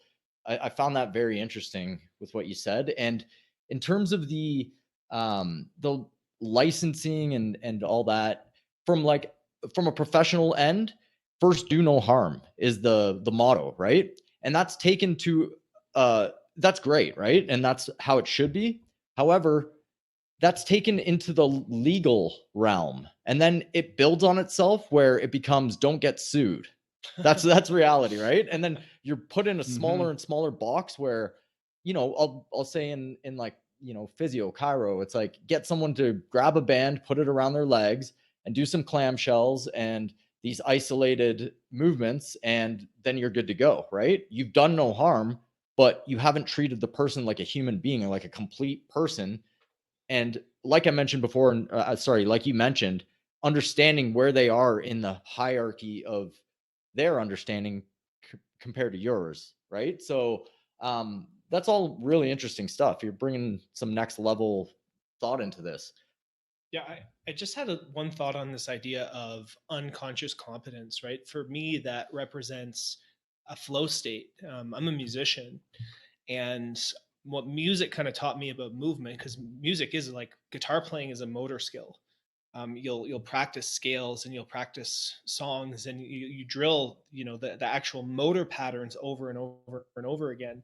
I found that very interesting with what you said. And in terms of the licensing and all that, from a professional end, first do no harm is the motto, right? And that's taken to that's great, right? And that's how it should be. However, that's taken into the legal realm, and then it builds on itself where it becomes don't get sued. That's reality, right? And then you're put in a smaller and smaller box where, I'll say in physio, chiro, it's like, get someone to grab a band, put it around their legs, and do some clamshells and these isolated movements, and then you're good to go, right? You've done no harm, but you haven't treated the person like a human being or like a complete person. And like I mentioned before, and like you mentioned, understanding where they are in the hierarchy of their understanding compared to yours, right? So that's all really interesting stuff. You're bringing some next level thought into this. Yeah, I just had one thought on this idea of unconscious competence, right? For me, that represents a flow state. I'm a musician, And what music kind of taught me about movement, because music is like guitar playing is a motor skill. You'll practice scales and you'll practice songs and you drill, the actual motor patterns over and over and over again.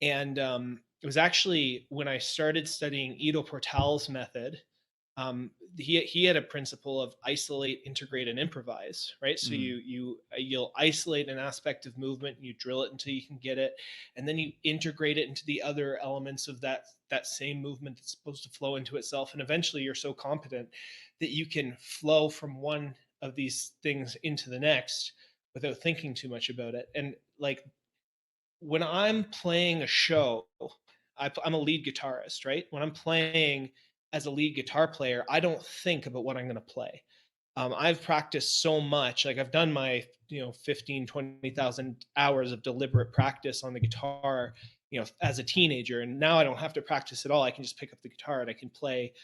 And it was actually when I started studying Ido Portal's method. He had a principle of isolate, integrate, and improvise, right? So you'll isolate an aspect of movement, you drill it until you can get it, and then you integrate it into the other elements of that same movement that's supposed to flow into itself, and eventually you're so competent that you can flow from one of these things into the next without thinking too much about it. And like when I'm playing a show, I'm a lead guitarist, right? When I'm playing as a lead guitar player, I don't think about what I'm going to play. I've practiced so much. Like I've done my, 15, 20,000 hours of deliberate practice on the guitar, as a teenager. And now I don't have to practice at all. I can just pick up the guitar and I can play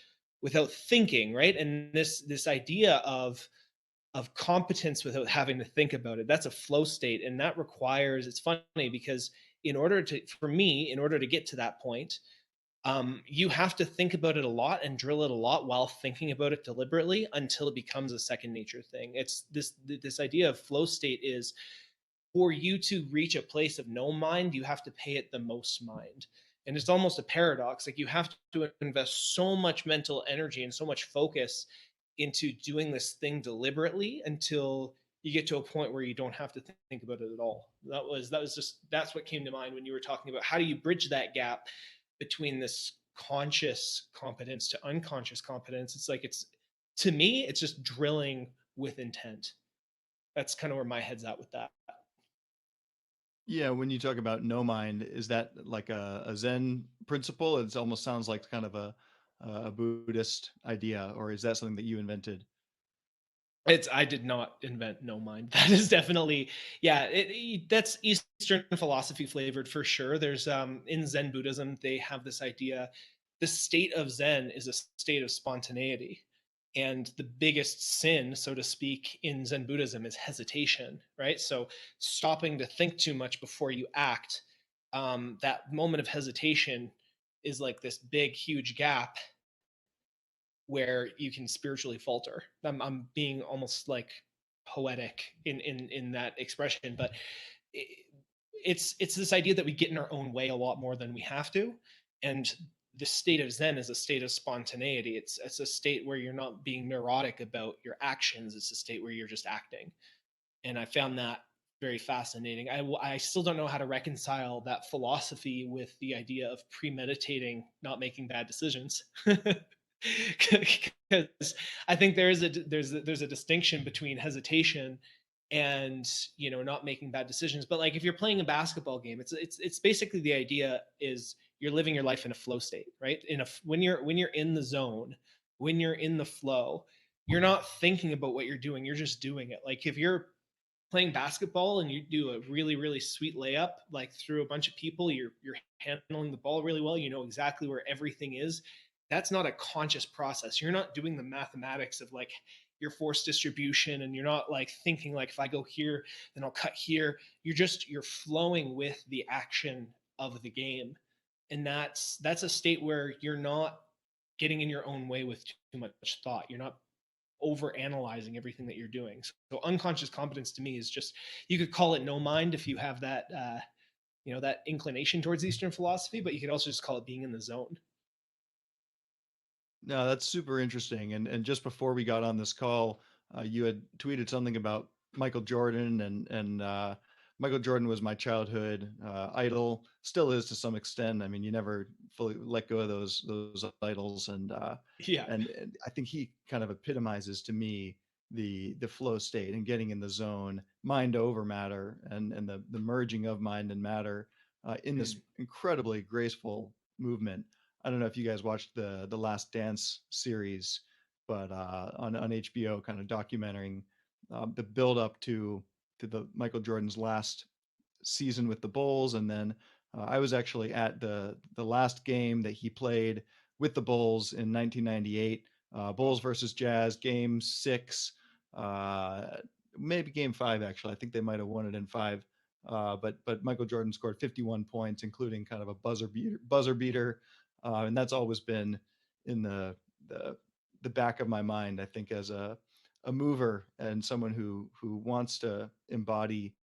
without thinking, right? And this idea of competence without having to think about it, that's a flow state. And that requires, it's funny because in order to get to that point, you have to think about it a lot and drill it a lot while thinking about it deliberately until it becomes a second nature thing. It's this idea of flow state is, for you to reach a place of no mind, you have to pay it the most mind. And it's almost a paradox. Like you have to invest so much mental energy and so much focus into doing this thing deliberately until you get to a point where you don't have to think about it at all. That's what came to mind when you were talking about how do you bridge that gap between this conscious competence to unconscious competence. It's like, to me, it's just drilling with intent. That's kind of where my head's at with that. Yeah, when you talk about no mind, is that like a Zen principle? It almost sounds like kind of a Buddhist idea, or is that something that you invented? I did not invent no mind. That is definitely, yeah, that's Eastern philosophy flavored for sure. There's in Zen Buddhism, they have this idea, the state of Zen is a state of spontaneity. And the biggest sin, so to speak, in Zen Buddhism is hesitation, right? So stopping to think too much before you act, that moment of hesitation is like this big, huge gap where you can spiritually falter. I'm being almost like poetic in that expression, but it's this idea that we get in our own way a lot more than we have to. And the state of Zen is a state of spontaneity. It's a state where you're not being neurotic about your actions. It's a state where you're just acting. And I found that very fascinating. I still don't know how to reconcile that philosophy with the idea of premeditating, not making bad decisions. Because I think there's a distinction between hesitation and not making bad decisions. But like if you're playing a basketball game, it's basically the idea is you're living your life in a flow state, right? When you're in the zone, when you're in the flow, you're not thinking about what you're doing. You're just doing it. Like if you're playing basketball and you do a really really sweet layup like through a bunch of people, you're handling the ball really well, you know exactly where everything is. That's not a conscious process. You're not doing the mathematics of like your force distribution, and you're not like thinking like if I go here then I'll cut here. You're flowing with the action of the game. And that's a state where you're not getting in your own way with too much thought. You're not over analyzing everything that you're doing. So unconscious competence to me is just, you could call it no mind if you have that that inclination towards Eastern philosophy, but you could also just call it being in the zone. No, that's super interesting. And just before we got on this call, you had tweeted something about Michael Jordan, and Michael Jordan was my childhood idol, still is to some extent. I mean, you never fully let go of those idols, Yeah. and I think he kind of epitomizes to me the flow state and getting in the zone, mind over matter, and the merging of mind and matter in this incredibly graceful movement. I don't know if you guys watched the Last Dance series, but on HBO, kind of documenting the build up to the Michael Jordan's last season with the Bulls, and then I was actually at the last game that he played with the Bulls in 1998, Bulls versus Jazz, Game 6, maybe Game 5 actually. I think they might have won it in 5. But Michael Jordan scored 51 points, including kind of a buzzer beater, and that's always been in the back of my mind. I think as a mover and someone who wants to embody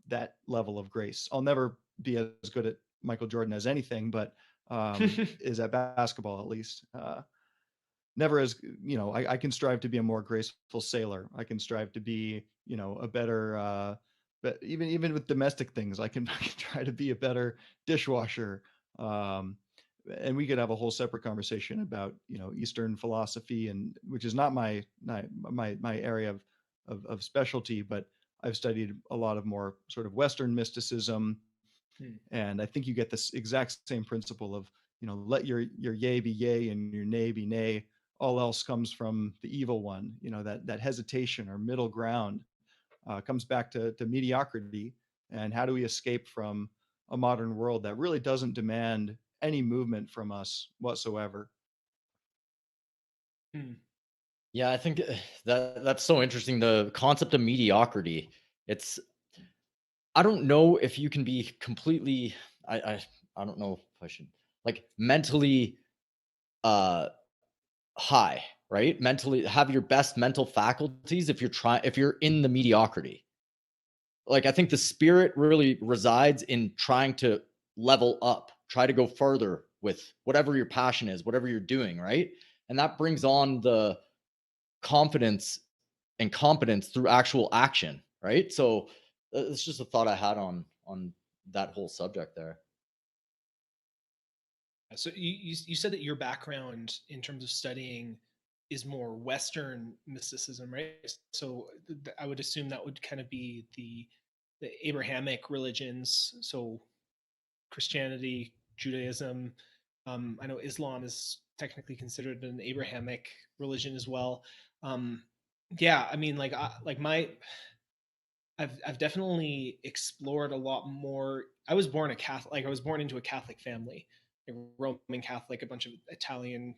that level of grace. I'll never be as good at Michael Jordan as anything, but is at basketball at least. Never as I can strive to be a more graceful sailor. I can strive to be a better. But even with domestic things, I can try to be a better dishwasher. And we could have a whole separate conversation about Eastern philosophy, and which is not my area of specialty, but I've studied a lot of more sort of Western mysticism, and I think you get this exact same principle of let your yea be yea and your nay be nay. All else comes from the evil one. That hesitation or middle ground comes back to mediocrity. And how do we escape from a modern world that really doesn't demand any movement from us whatsoever? Yeah, I think that's so interesting. The concept of mediocrity. I don't know if you can be completely. I don't know if I should like mentally uh high, right? Mentally have your best mental faculties if you're in the mediocrity. Like I think the spirit really resides in trying to level up, try to go further with whatever your passion is, whatever you're doing, right? And that brings on the confidence and competence through actual action, right? So it's just a thought I had on that whole subject there. So you said that your background in terms of studying is more Western mysticism, right? So I would assume that would kind of be the Abrahamic religions, so Christianity, Judaism. I know Islam is technically considered an Abrahamic religion as well. Yeah, I mean, I've definitely explored a lot more. I was born a Catholic. Like I was born into a Catholic family, a Roman Catholic, a bunch of Italian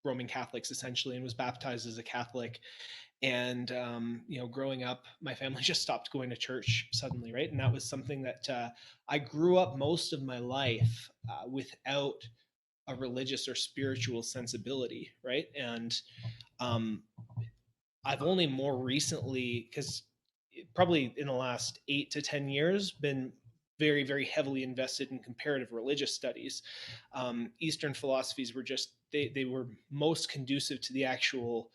Roman Catholics essentially, and was baptized as a Catholic. And growing up, my family just stopped going to church suddenly, right? And that was something that I grew up most of my life without a religious or spiritual sensibility, right? And um, I've only more recently, because probably in the last 8 to 10 years, been very, very heavily invested in comparative religious studies. Eastern philosophies were just they were most conducive to the actual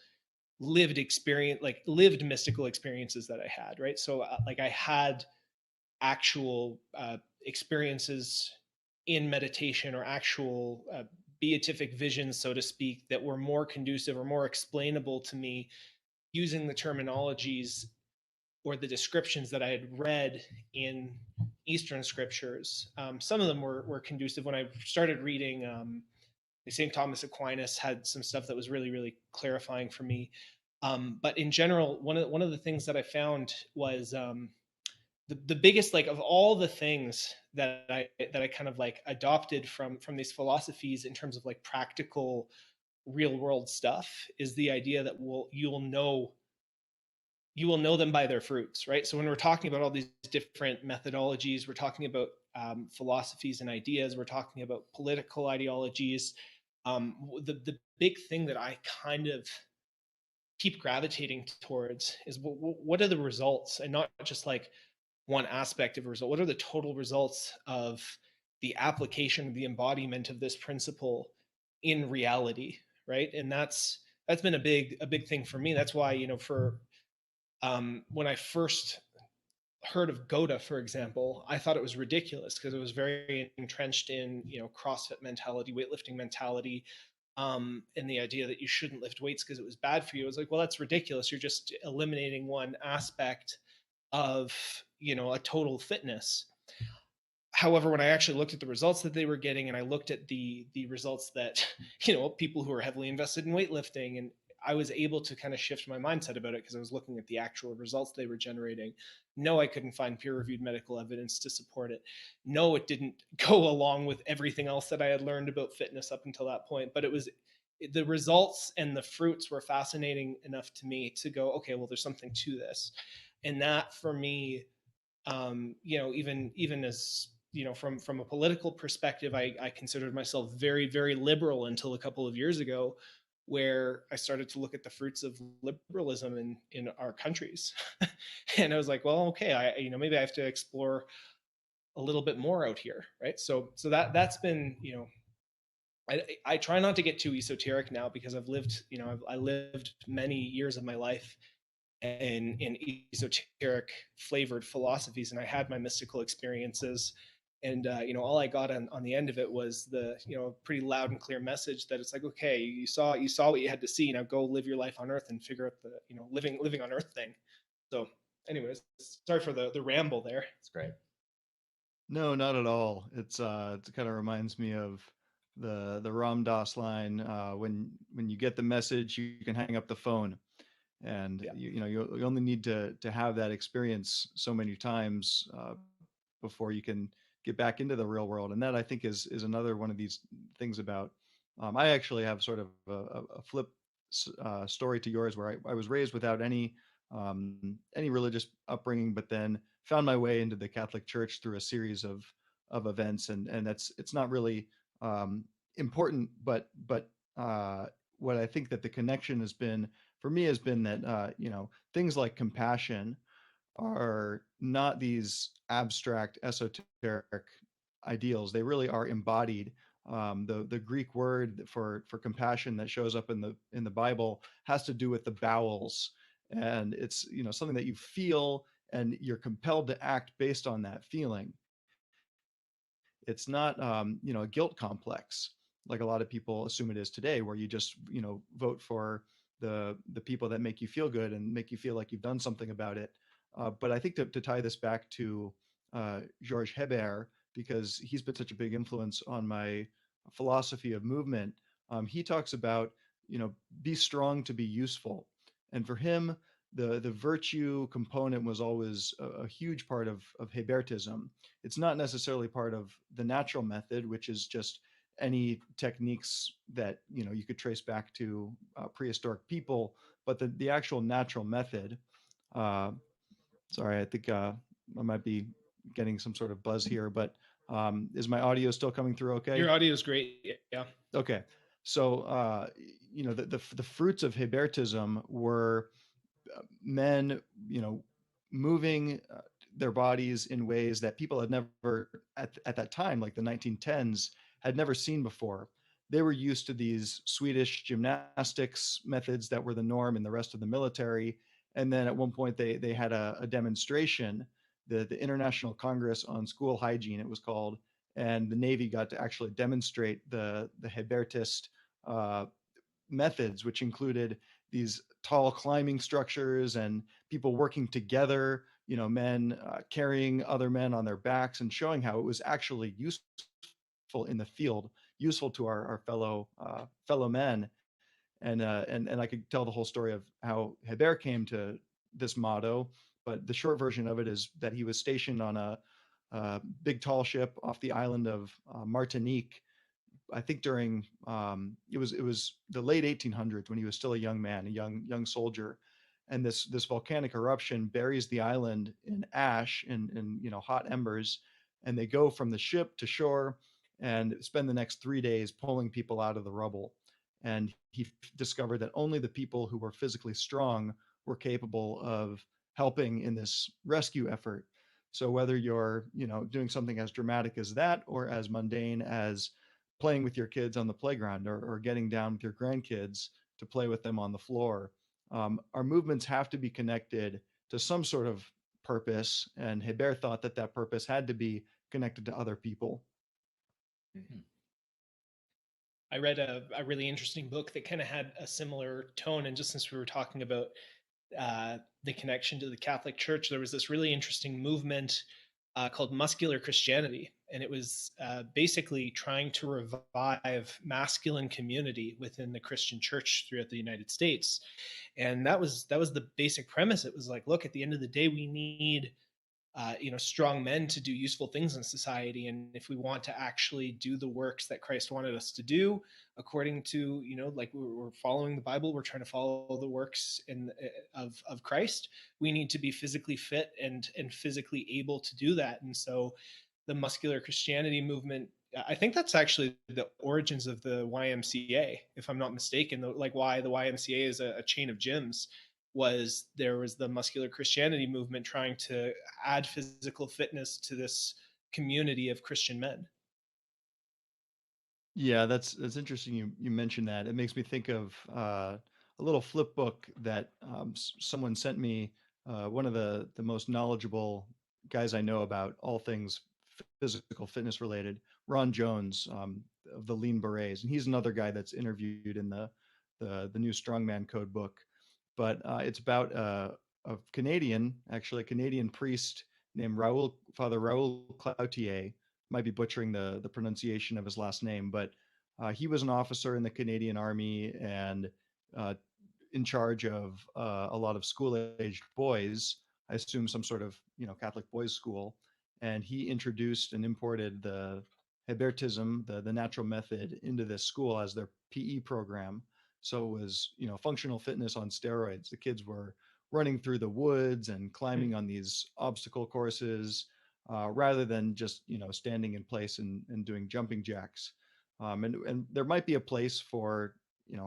lived experience, like lived mystical experiences that I had, right? So like I had actual experiences in meditation or actual beatific visions, so to speak, that were more conducive or more explainable to me using the terminologies or the descriptions that I had read in Eastern scriptures. Some of them were conducive. When I started reading, St. Thomas Aquinas had some stuff that was really, really clarifying for me. But in general, one of the things that I found was the biggest, like, of all the things that I kind of like adopted from these philosophies in terms of like practical real world stuff is the idea that you will know them by their fruits, right? So when we're talking about all these different methodologies, we're talking about philosophies and ideas, we're talking about political ideologies. The big thing that I kind of keep gravitating towards is what are the results, and not just like one aspect of a result. What are the total results of the application of the embodiment of this principle in reality, right? And that's been a big thing for me. That's why for when I first heard of Goda, for example, I thought it was ridiculous because it was very entrenched in CrossFit mentality, weightlifting mentality, and the idea that you shouldn't lift weights because it was bad for you. I was like, well, that's ridiculous. You're just eliminating one aspect of a total fitness. However, when I actually looked at the results that they were getting, and I looked at the results that people who are heavily invested in weightlifting, and I was able to kind of shift my mindset about it because I was looking at the actual results they were generating. No, I couldn't find peer-reviewed medical evidence to support it. No, it didn't go along with everything else that I had learned about fitness up until that point. But the results and the fruits were fascinating enough to me to go, okay, well, there's something to this. And that for me Even as from a political perspective, I considered myself very, very liberal until a couple of years ago, where I started to look at the fruits of liberalism in our countries, and I was like, well, okay, maybe I have to explore a little bit more out here, right? So that's been I try not to get too esoteric now, because I've lived I lived many years of my life in esoteric flavored philosophies, and I had my mystical experiences, and all I got on the end of it was the pretty loud and clear message that it's like, okay, you saw what you had to see, now go live your life on earth and figure out the living on earth thing. So anyways, sorry for the ramble there. It's great. No, not at all. It kind of reminds me of the Ram Dass line, when you get the message, you can hang up the phone. And Yeah. you only need to have that experience so many times before you can get back into the real world. And that, I think, is another one of these things about. I actually have sort of a flip story to yours, where I was raised without any religious upbringing, but then found my way into the Catholic Church through a series of events, and it's not really important, but what I think that the connection has been for me has been that things like compassion are not these abstract esoteric ideals. They really are embodied. The Greek word for compassion that shows up in the Bible has to do with the bowels, and it's something that you feel and you're compelled to act based on that feeling. It's not a guilt complex like a lot of people assume it is today, where you just vote for the people that make you feel good and make you feel like you've done something about it. But I think to tie this back to Georges Hebert, because he's been such a big influence on my philosophy of movement, he talks about be strong to be useful, and for him the virtue component was always a huge part of Hebertism. It's not necessarily part of the natural method, which is just any techniques that you could trace back to prehistoric people, but the actual natural method. Uh, Sorry, I think I might be getting some sort of buzz here, but is my audio still coming through okay? Your audio is great. Yeah. Okay. So, the fruits of Hebertism were men, moving their bodies in ways that people had never, at that time, like the 1910s, had never seen before. They were used to these Swedish gymnastics methods that were the norm in the rest of the military. And then at one point they had a demonstration, the International Congress on School Hygiene, it was called, and the Navy got to actually demonstrate the Hebertist methods, which included these tall climbing structures and people working together, men carrying other men on their backs, and showing how it was actually useful in the field, useful to our fellow men. And I could tell the whole story of how Hebert came to this motto, but the short version of it is that he was stationed on a big tall ship off the island of Martinique. I think during it was the late 1800s, when he was still a young man, a young soldier, and this volcanic eruption buries the island in ash and hot embers, and they go from the ship to shore and spend the next 3 days pulling people out of the rubble. And he discovered that only the people who were physically strong were capable of helping in this rescue effort. So whether you're doing something as dramatic as that, or as mundane as playing with your kids on the playground, or getting down with your grandkids to play with them on the floor, our movements have to be connected to some sort of purpose. And Hebert thought that purpose had to be connected to other people. Mm-hmm. I read a really interesting book that kind of had a similar tone. And just since we were talking about the connection to the Catholic Church, there was this really interesting movement called Muscular Christianity. And it was basically trying to revive masculine community within the Christian church throughout the United States. And that was the basic premise. It was like, look, at the end of the day, we need strong men to do useful things in society. And if we want to actually do the works that Christ wanted us to do, according to, like we're following the Bible, we're trying to follow the works of Christ. We need to be physically fit and physically able to do that. And so the muscular Christianity movement, I think that's actually the origins of the YMCA, if I'm not mistaken. Like why the YMCA is a chain of gyms there was the muscular Christianity movement trying to add physical fitness to this community of Christian men. Yeah, that's interesting. You mentioned that. It makes me think of a little flip book that someone sent me. One of the most knowledgeable guys I know about all things physical fitness related, Ron Jones, of the Lean Berets, and he's another guy that's interviewed in the new Strongman Code book. But it's about a Canadian, actually a Canadian priest named Father Raoul Cloutier. Might be butchering the pronunciation of his last name, but he was an officer in the Canadian Army and uh, in charge of a lot of school-aged boys. I assume some sort of Catholic boys' school, and he introduced and imported the Hebertism, the natural method, into this school as their PE program. So it was functional fitness on steroids. The kids were running through the woods and climbing on these obstacle courses rather than just standing in place and doing jumping jacks. And there might be a place for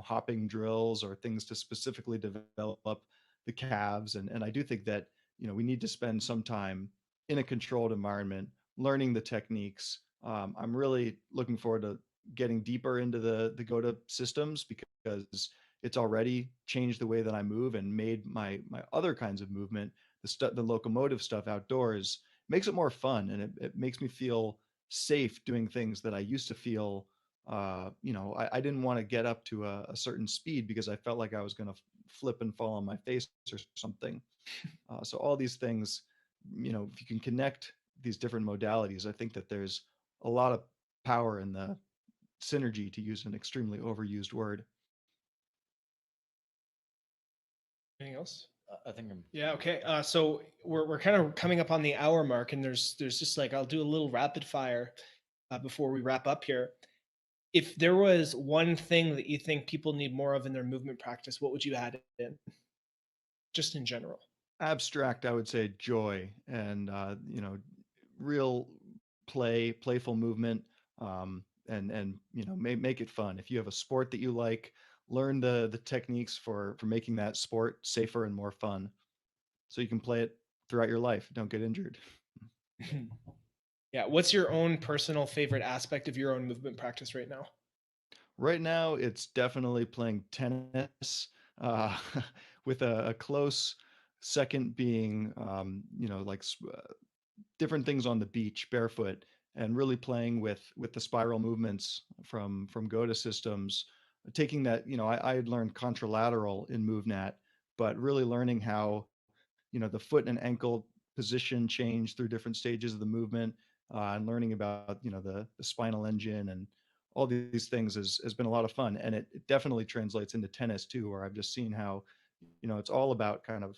hopping drills or things to specifically develop the calves. And I do think that we need to spend some time in a controlled environment learning the techniques. I'm really looking forward to getting deeper into the GOTA systems because it's already changed the way that I move and made my other kinds of movement, the locomotive stuff outdoors, makes it more fun, and it makes me feel safe doing things that I used to feel I didn't want to get up to a certain speed because I felt like I was going to flip and fall on my face or something. So all these things, if you can connect these different modalities, I think that there's a lot of power in the synergy, to use an extremely overused word. Anything else? I think I'm. Yeah. Okay. So we're kind of coming up on the hour mark, and there's just like I'll do a little rapid fire before we wrap up here. If there was one thing that you think people need more of in their movement practice, what would you add in? Just in general. Abstract, I would say joy and real playful movement, and make it fun. If you have a sport that you like, learn the techniques for making that sport safer and more fun, so you can play it throughout your life. Don't get injured. Yeah. What's your own personal favorite aspect of your own movement practice right now? Right now, it's definitely playing tennis, uh, with a close second being, like different things on the beach barefoot, and really playing with the spiral movements from GOTA systems, taking that, I had learned contralateral in MoveNat, but really learning how the foot and ankle position change through different stages of the movement, and learning about the spinal engine and all these things has been a lot of fun. And it definitely translates into tennis too, where I've just seen how it's all about kind of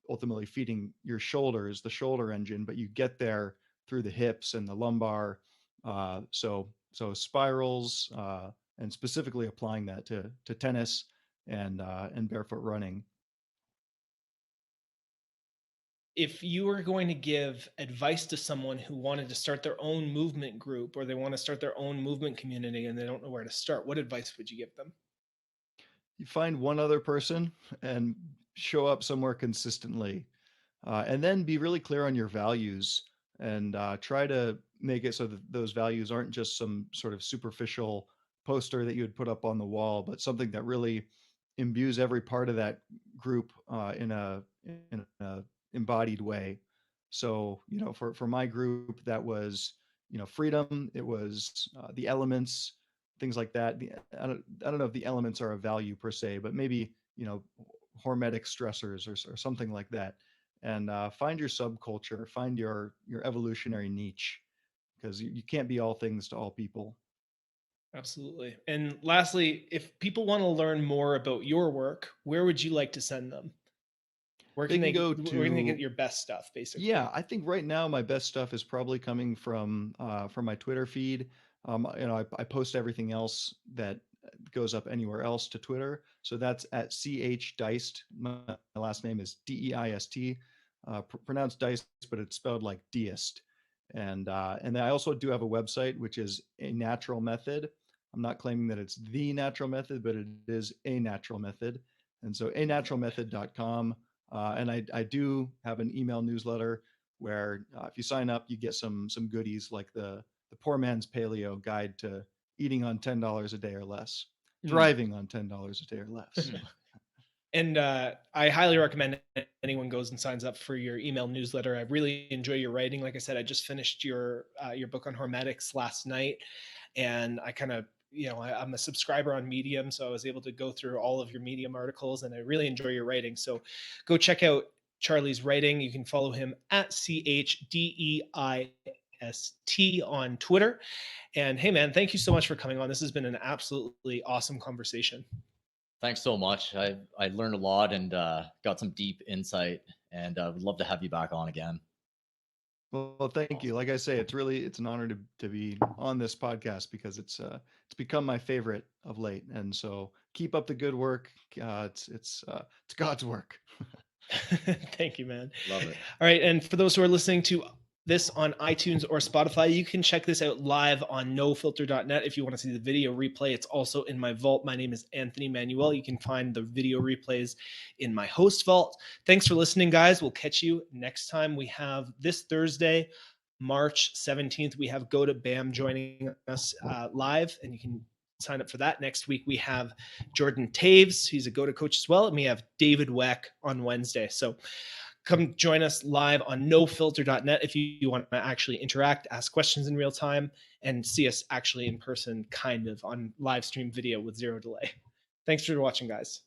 ultimately feeding your shoulders, the shoulder engine, but you get there through the hips and the lumbar. So spirals, and specifically applying that to tennis and barefoot running. If you were going to give advice to someone who wanted to start their own movement group or they want to start their own movement community and they don't know where to start, what advice would you give them? You find one other person and show up somewhere consistently, and then be really clear on your values, and try to make it so that those values aren't just some sort of superficial poster that you would put up on the wall, but something that really imbues every part of that group in a embodied way. So for my group, that was freedom. It was the elements, things like that. I don't know if the elements are a value per se, but maybe hormetic stressors or something like that. And find your subculture, find your evolutionary niche, because you can't be all things to all people. Absolutely. And lastly, if people want to learn more about your work, where would you like to send them? Where They can can they go where can they get to your best stuff, basically? Yeah, I think right now my best stuff is probably coming from my Twitter feed. I post everything else that goes up anywhere else to Twitter. So that's at Deist. My last name is Deist, pronounced Deist, but it's spelled like Deist. And then I also do have a website, which is A Natural Method. I'm not claiming that it's the natural method, but it is a natural method. And so anaturalmethod.com. And I do have an email newsletter where if you sign up, you get some goodies like the Poor Man's Paleo Guide to Eating on $10 a day or less, thriving on $10 a day or less. And I highly recommend anyone goes and signs up for your email newsletter. I really enjoy your writing. Like I said, I just finished your book on hormetics last night, and I kind of, I'm a subscriber on Medium, so I was able to go through all of your Medium articles, and I really enjoy your writing. So go check out Charlie's writing. You can follow him at CHDEIST on Twitter. And hey, man, thank you so much for coming on. This has been an absolutely awesome conversation. Thanks so much. I learned a lot and got some deep insight, and would love to have you back on again. Well, thank you. Like I say, it's an honor to be on this podcast because it's become my favorite of late. And so keep up the good work. It's God's work. Thank you, man. Love it. All right. And for those who are listening to this on iTunes or Spotify, you can check this out live on nofilter.net. If you want to see the video replay, it's also in my vault. My name is Anthony Manuel. You can find the video replays in my host vault. Thanks for listening, guys. We'll catch you next time. We have this Thursday, March 17th, we have Go to BAM joining us live, and you can sign up for that. Next week, we have Jordan Taves. He's a Go to coach as well. And we have David Weck on Wednesday. So come join us live on nofilter.net if you want to actually interact, ask questions in real time, and see us actually in person, kind of on live stream video with zero delay. Thanks for watching, guys.